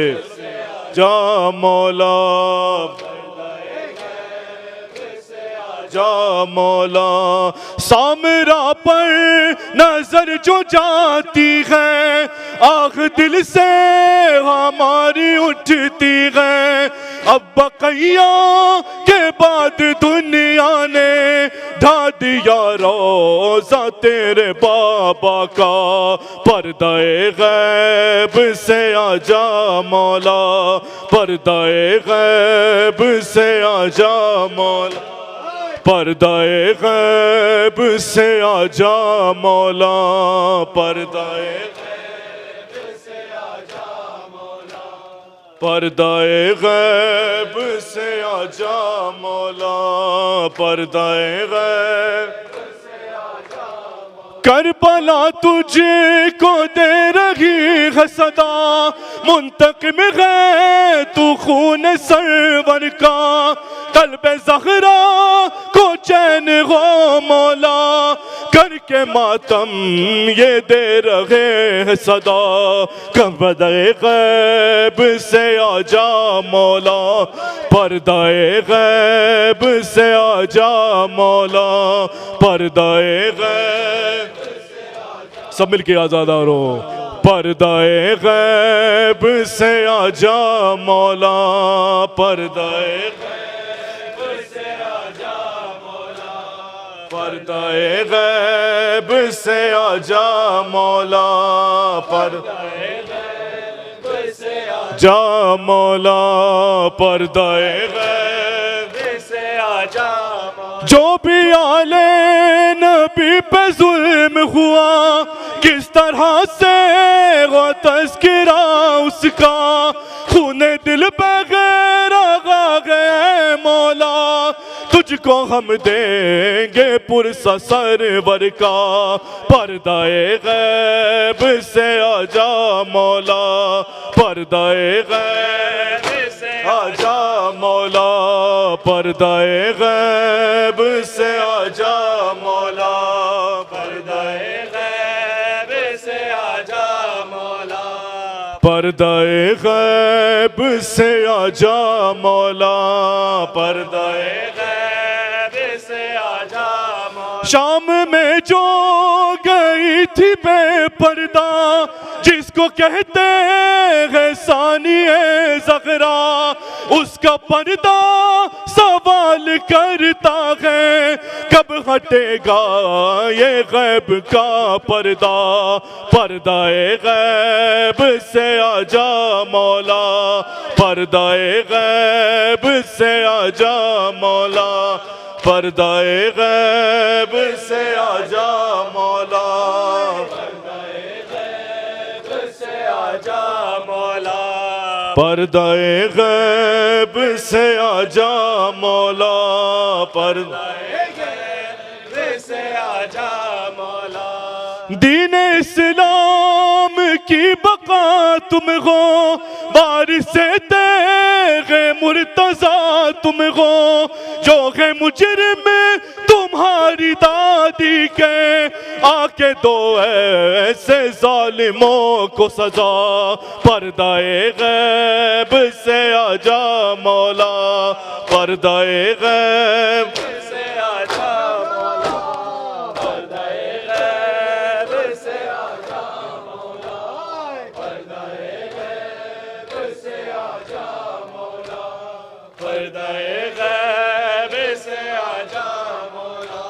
جا مولا جا مولا سامرا پر نظر جو جاتی ہے آہ دل سے ہماری اٹھتی ہے اب بقیہ کے بعد دنیا نے ڈھا دیا روزہ تیرے بابا کا. پردہ غیب سے آجا مولا, پردہ غیب سے آجا مولا, پردہ غیب سے آجا مولا, پردہ غیب سے آجا مولا, پردہ غیب سے آجا مولا, پردہ غیب. کربلا تجھ کو دے رہی ہے صدا, منتقم ہے تو خون سرور کا. قلب زہرا کو چین ہو مولا, کر کے ماتم یہ دے رہے ہیں صدا. پردہ غیب سے آجا مولا, پردہ غیب سے آجا مولا, پردہ غیب. سب مل کے آزادارو. پردہ غیب سے آجا مولا, پردہ غیب سے آجا مولا, پردہ غیب سے آجا مولا, پردہ غیب سے آجا مولا, پردہ غیب سے آجا مولا. جو بھی آل نبی پہ ظلم ہوا, کس طرح سے وہ تذکرہ اس کا, خون دل بغیر آگا گئے مولا. تجھ کو ہم دیں گے پرسہ سرور کا. پردہ غیب سے آجا مولا, پردہ غیب سے آجا مولا, پردہ غیب سے آجا مولا, پردہ غیب سے آجا مولا, پردہ غیب سے آجا مولا, پردہ غیب سے آجا مولا. شام میں جو گئی تھی بے پردہ, جس کو کہتے ہیں ثانی زہرا, اس کا پردہ سوال کرتا ہے کب ہٹے گا یہ غیب کا پردہ. پردہ غیب سے آجا مولا, پردہ غیب سے آجا مولا, پردہ غیب سے آجا مولا, پردہ غیب سے آجا مولا, پردہ غیب سے آجا مولا, پردہ غیب سے آجا مولا. دین اسلام کی بقا تم ہو, وارث تیغ مرتضیٰ تم ہو. جو ہے مجرم تمہاری دادی کے, آ کے دو ایسے ظالموں کو سزا. پردہ غیب سے آجا مولا, پردہ غیب سے آجا مولا, پردہ غیب سے آجا مولا, پردہ غیب سے آجا مولا, پردہ غیب سے آجا مولا,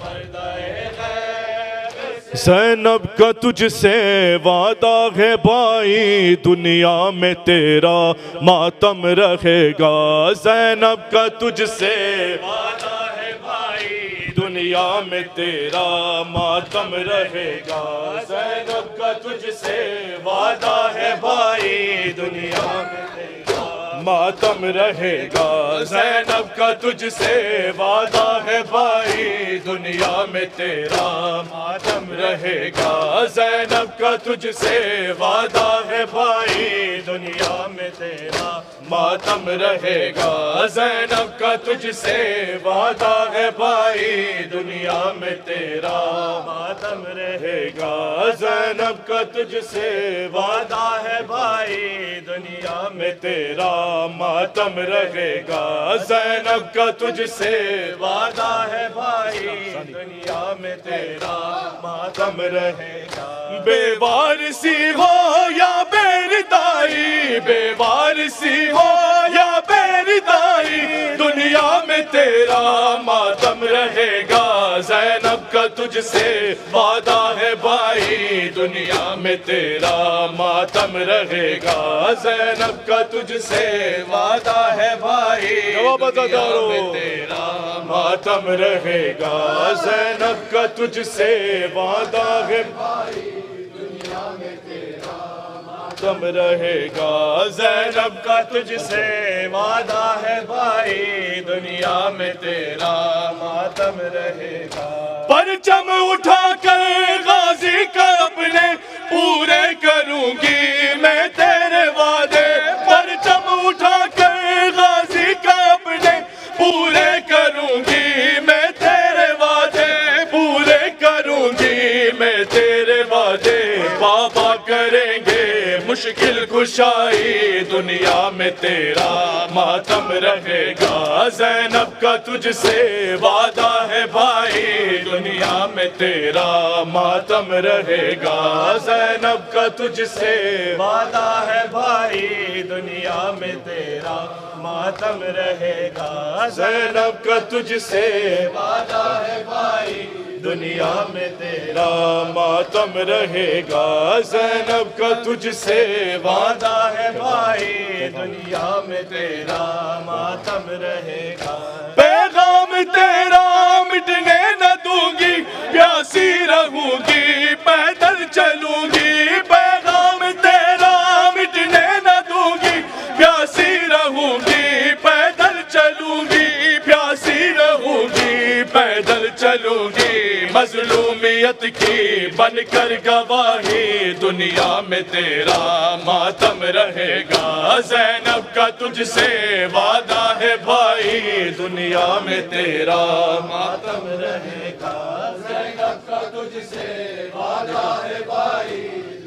پردہ غیب سے. زینب کا تجھ سے وعدہ ہے بھائی, دنیا میں تیرا ماتم رہے گا. زینب کا تجھ سے وعدہ ہے بھائی, دنیا میں تیرا ماتم رہے گا. زینب کا تجھ سے وعدہ ہے بھائی, دنیا میں تیرا ماتم رہے گا. زینب کا تجھ سے وعدہ ہے بھائی, دنیا میں تیرا ماتم رہے گا. زینب کا تجھ سے وعدہ ہے بھائی, دنیا میں تیرا ماتم رہے گا. زینب کا تجھ سے وعدہ ہے بھائی, دنیا میں تیرا ماتم رہے گا. زینب کا تجھ سے وعدہ ہے بھائی, دنیا میں تیرا ماتم رہے گا. زینب کا تجھ سے وعدہ ہے بھائی, دنیا میں تیرا ماتم رہے گا. بے وارثی ہو یا بے ردائی, بے وارثی ہو یا بے وداعی دنیا میں تیرا ماتم رہے گا زینب کا تجھ سے وعدہ ہے بھائی دنیا میں تیرا ماتم رہے گا زینب کا تجھ سے وعدہ ہے بھائی دنیا میں تیرا ماتم رہے گا زینب کا تجھ سے وعدہ ہے بھائی دنیا میں تیرا ماتم رہے گا زینب کا تجھ سے وعدہ ہے بھائی دنیا میں تیرا ماتم رہے گا پرچم اٹھا کر غازی کا اپنے پورے کروں گی میں تیرے وعدے پرچم اٹھا کر غازی کا اپنے پورے کروں گی میں تیرے وعدے پورے کروں گی میں تیرے وعدے بابا کریں گے مشکل کشائی دنیا میں تیرا ماتم رہے گا زینب کا تجھ سے وعدہ ہے بھائی دنیا میں تیرا ماتم رہے گا زینب کا تجھ سے وعدہ ہے بھائی دنیا میں تیرا ماتم رہے گا زینب کا تجھ سے وعدہ ہے بھائی دنیا میں تیرا ماتم رہے گا زینب کا تجھ سے وعدہ ہے بھائی دنیا میں تیرا ماتم رہے گا پیغام تیرا مٹنے نہ دوں گی پیاسی رہوں گی پیدل چلوں گی پیغام تیرا مٹنے نہ دوں گی پیاسی رہوں گی پیدل چلوں گی پیاسی رہوں گی پیدل چلوں گی مظلومیت کی بن کر گواہی دنیا میں تیرا ماتم رہے گا زینب کا تجھ سے وعدہ ہے بھائی دنیا میں تیرا ماتم رہے گا زینب کا تجھ سے وعدہ ہے بھائی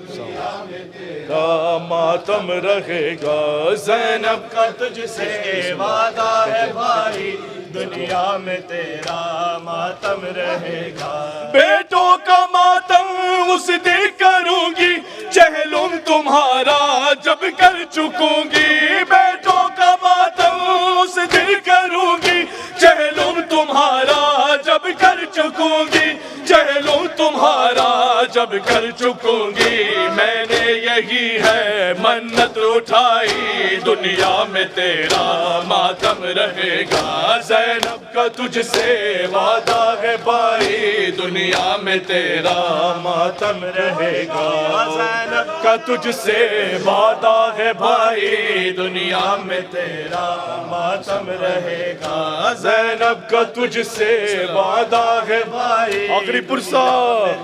دنیا میں تیرا ماتم رہے گا زینب کا تجھ سے وعدہ ہے بھائی دنیا میں تیرا ماتم رہے گا بیٹوں کا ماتم اس دن کروں گی چہلم تمہارا جب کر چکوں گی بیٹوں کا ماتم اس دن کروں گی چہلم تمہارا جب کر چکوں گی چہلم تمہارا جب کر چکوں گی میں نے یہی ہے منت اٹھائی دنیا میں تیرا ماتم رہے گا زینب کا تجھ سے وعدہ ہے بھائی دنیا میں تیرا ماتم رہے گا زینب کا تجھ سے وعدہ ہے بھائی دنیا میں تیرا ماتم رہے گا زینب کا تجھ سے وعدہ ہے بھائی آخری پرسا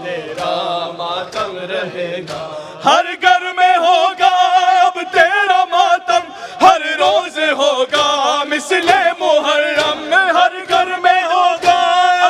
تیرا ماتم رہے گا ہر گھر میں ہوگا اب تیرا ماتم ہر روز ہوگا مثل محرم میں ہر گھر میں ہوگا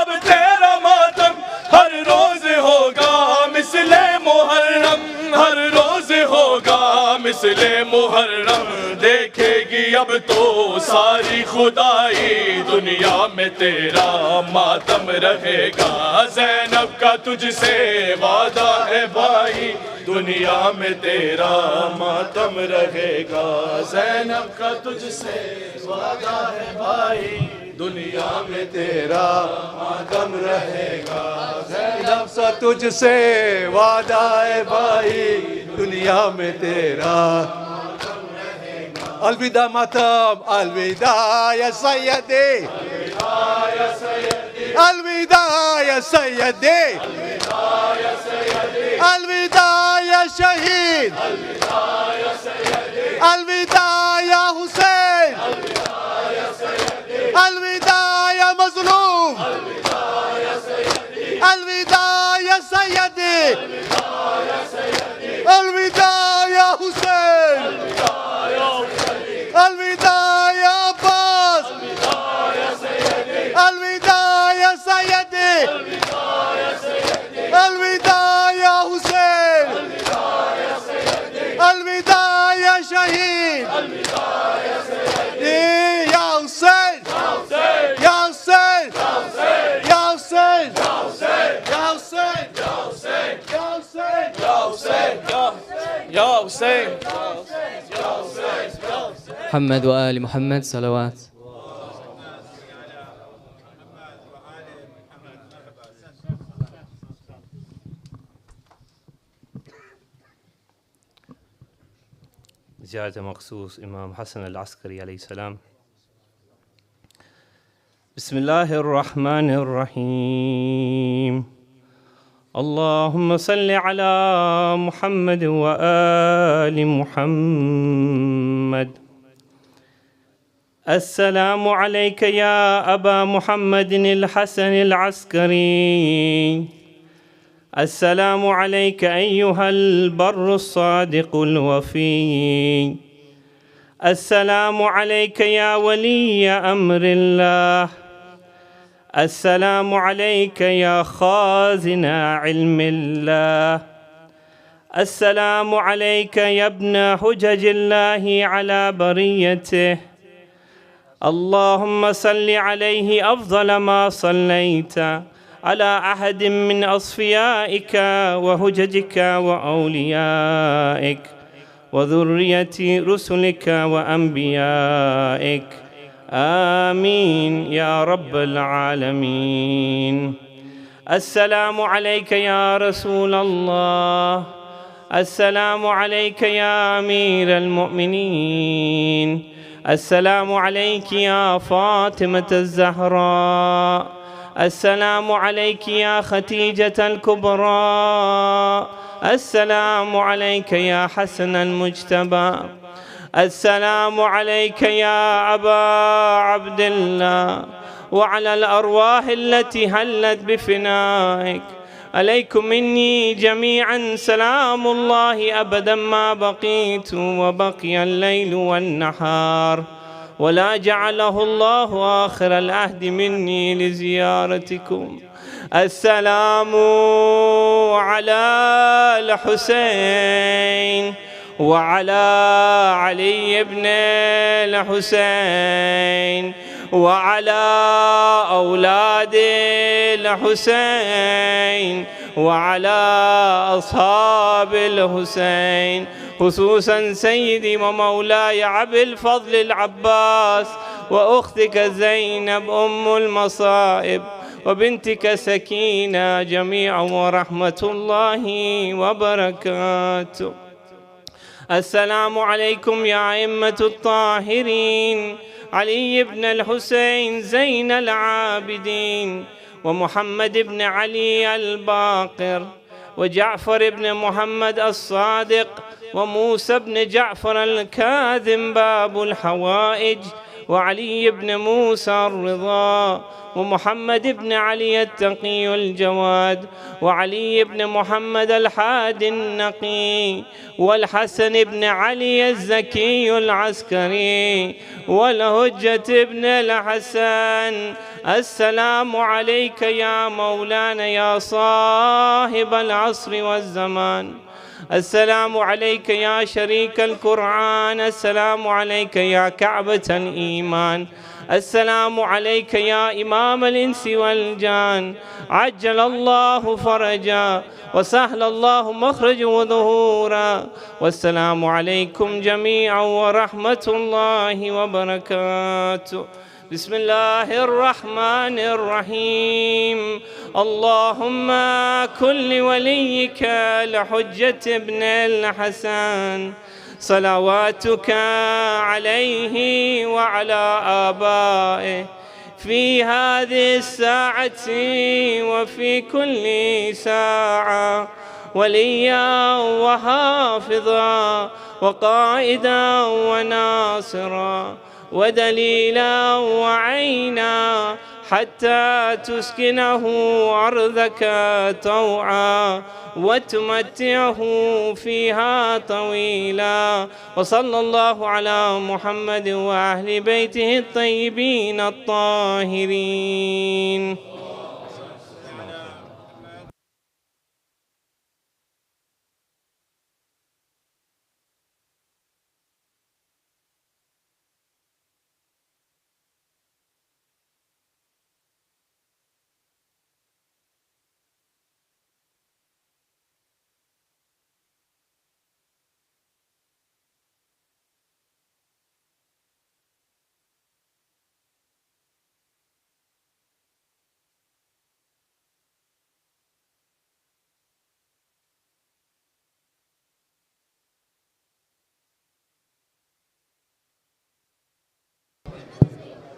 اب تیرا ماتم ہر روز ہوگا مثل محرم ہر روز ہوگا مثل محرم دیکھے گی اب تو ساری خدائی دنیا میں تیرا ماتم رہے گا زینب کا تجھ سے وعدہ ہے بھائی دنیا میں تیرا ماتم رہے گا زینب کا تجھ سے وعدہ ہے بھائی دنیا میں تیرا ماتم رہے گا زینب سے تجھ سے وعدہ ہے بھائی دنیا میں تیرا ماتم رہے گا الوداع ماتم الوداع یا سیدی الوداع یا سیدی الوداع یا شہید الوداع یا حسین الوداع یا مظلوم الوداع یا سیدی الوداع یا حسین الوداع یا عباس الوداع یا سیدی الوداع یا حسین الوداع یا شہید یا حسین یا حسین یا حسین یا حسین یا حسین یا حسین یا حسین محمد وآل محمد صلوات. زيادة مخصوص إمام حسن العسكري عليه السلام. بسم الله الرحمن الرحيم. اللهم صل على محمد وآل محمد. السلام عليك يا أبا محمد الحسن العسكري. السلام عليك أيها البر الصادق الوفي. السلام عليك يا ولي أمر الله. السلام عليك يا خازن علم الله. السلام عليك يا ابن حجج الله على بريته. اللهم صل عليه أفضل ما صليت على أحد من أصفيائك وحججك وأوليائك وذرية رسلك وأنبيائك. آمين يا رب العالمين. السلام عليك يا رسول الله. السلام عليك يا أمير المؤمنين. السلام عليك يا فاطمة الزهراء. السلام عليك يا خديجة الكبرى. السلام عليك يا حسن المجتبى. السلام عليك يا أبا عبد الله وعلى الأرواح التي هلت بفنائك. عليكم مني جميعا سلام الله أبدا ما بقيت وبقي الليل والنهار، ولا جعله الله آخر العهد مني لزيارتكم. السلام على الحسين وعلى علي بن الحسين وعلى أولاد الحسين وعلى أصحاب الحسين، خصوصا سيدي ومولاي أبي الفضل العباس وأختك زينب أم المصائب وبنتك سكينة جميعا ورحمة الله وبركاته. السلام عليكم يا أئمة الطاهرين، علي بن الحسين زين العابدين ومحمد بن علي الباقر وجعفر بن محمد الصادق وموسى بن جعفر الكاذب باب الحوائج وعلي بن موسى الرضا ومحمد بن علي التقي الجواد وعلي بن محمد الحادي النقي والحسن بن علي الزكي العسكري والهجة بن الحسن. السلام عليك يا مولانا يا صاحب العصر والزمان. السلام عليك يا شريك القرآن. السلام عليك يا كعبة الإيمان. السلام عليك يا إمام الإنس والجان. عجل الله فرجا وسهل الله مخرج وظهورا. والسلام عليكم جميعا ورحمة الله وبركاته. بسم الله الرحمن الرحيم. اللهم كن لوليك الحجة بن الحسن صلواتك عليه وعلى آبائه في هذه الساعة وفي كل ساعة وليا وحافظا وقائدا وناصرا ودليلا وعينا حتى تسكنه أرضك طوعا وتمتعه فيها طويلا. وصلى الله على محمد وأهل بيته الطيبين الطاهرين.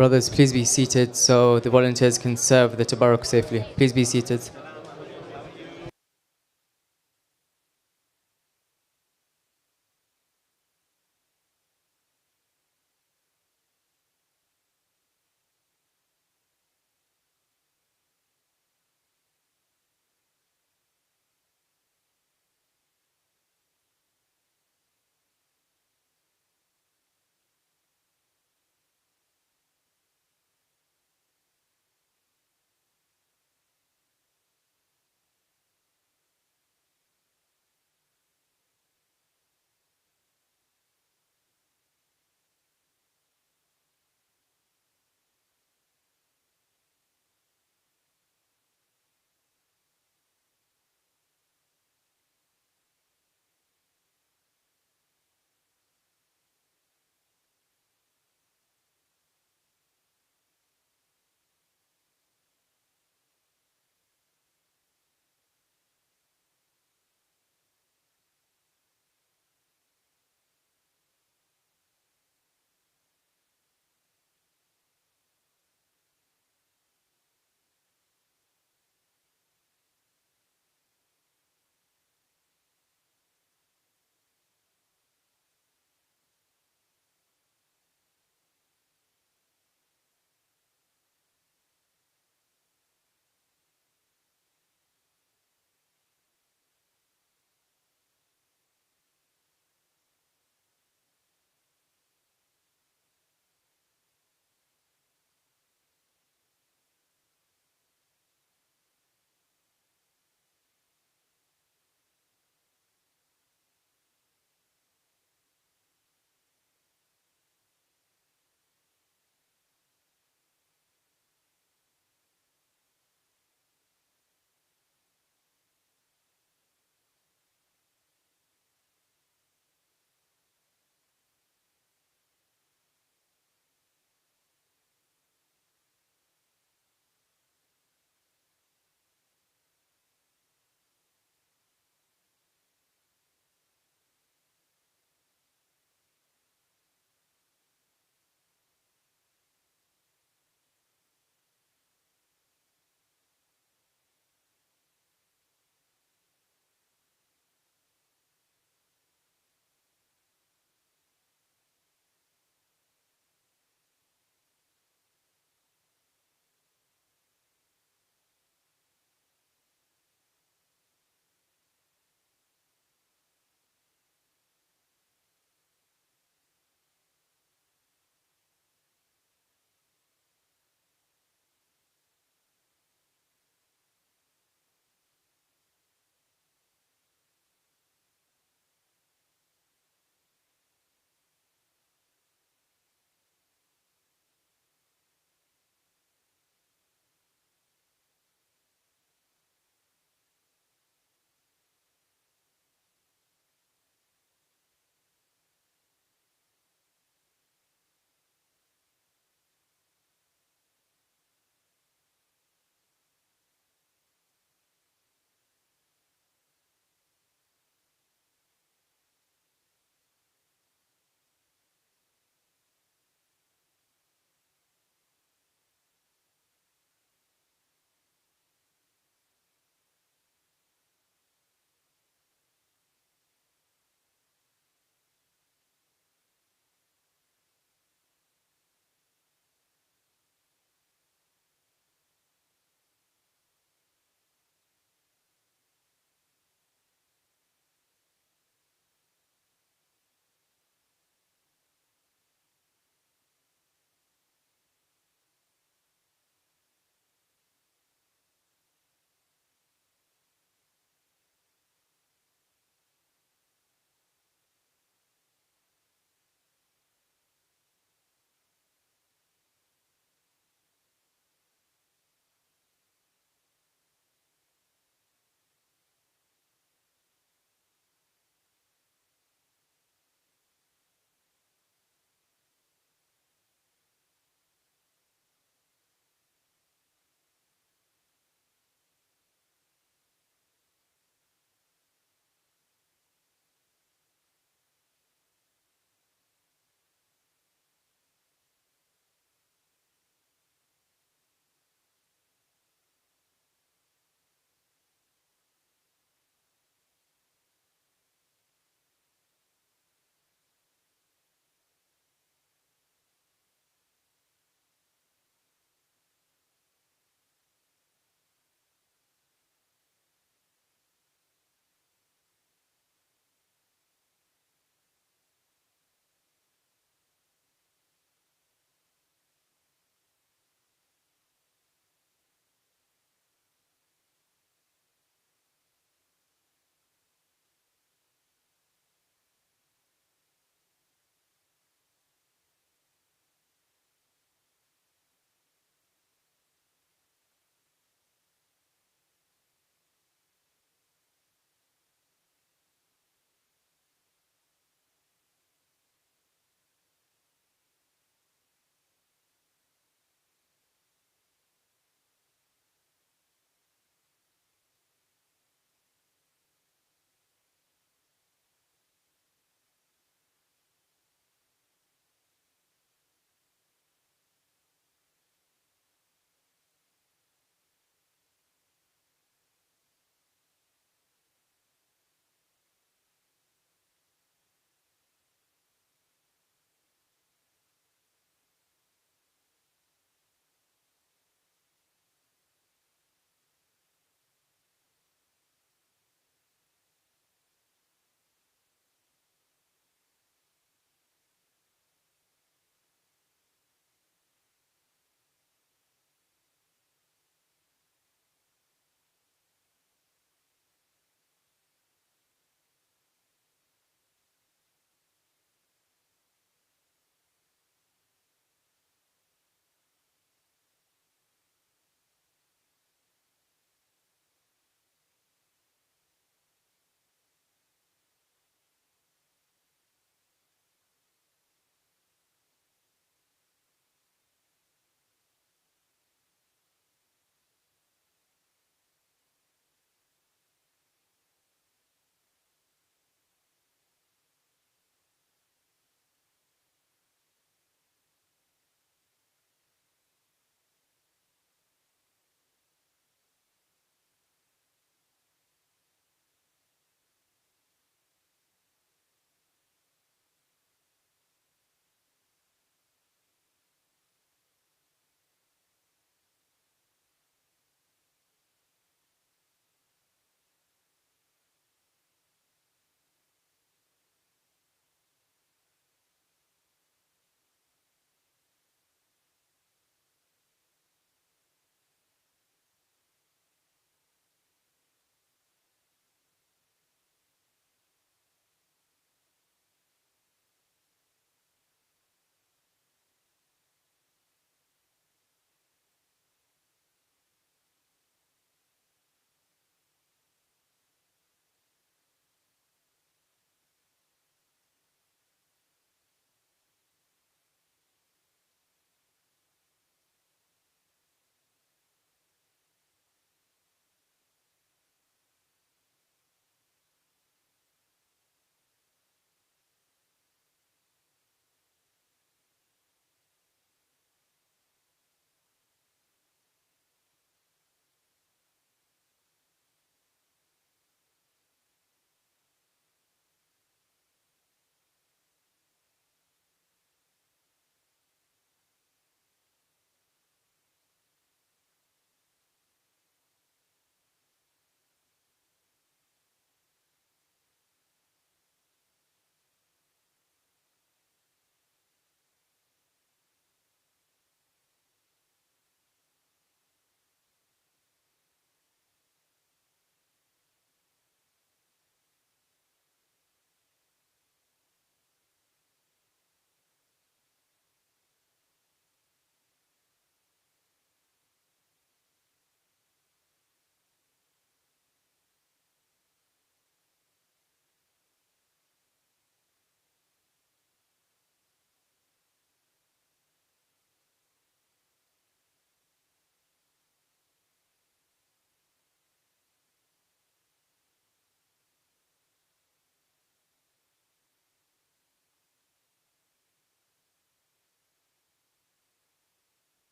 Brothers, please be seated so the volunteers can serve the tabarruk safely. Please be seated.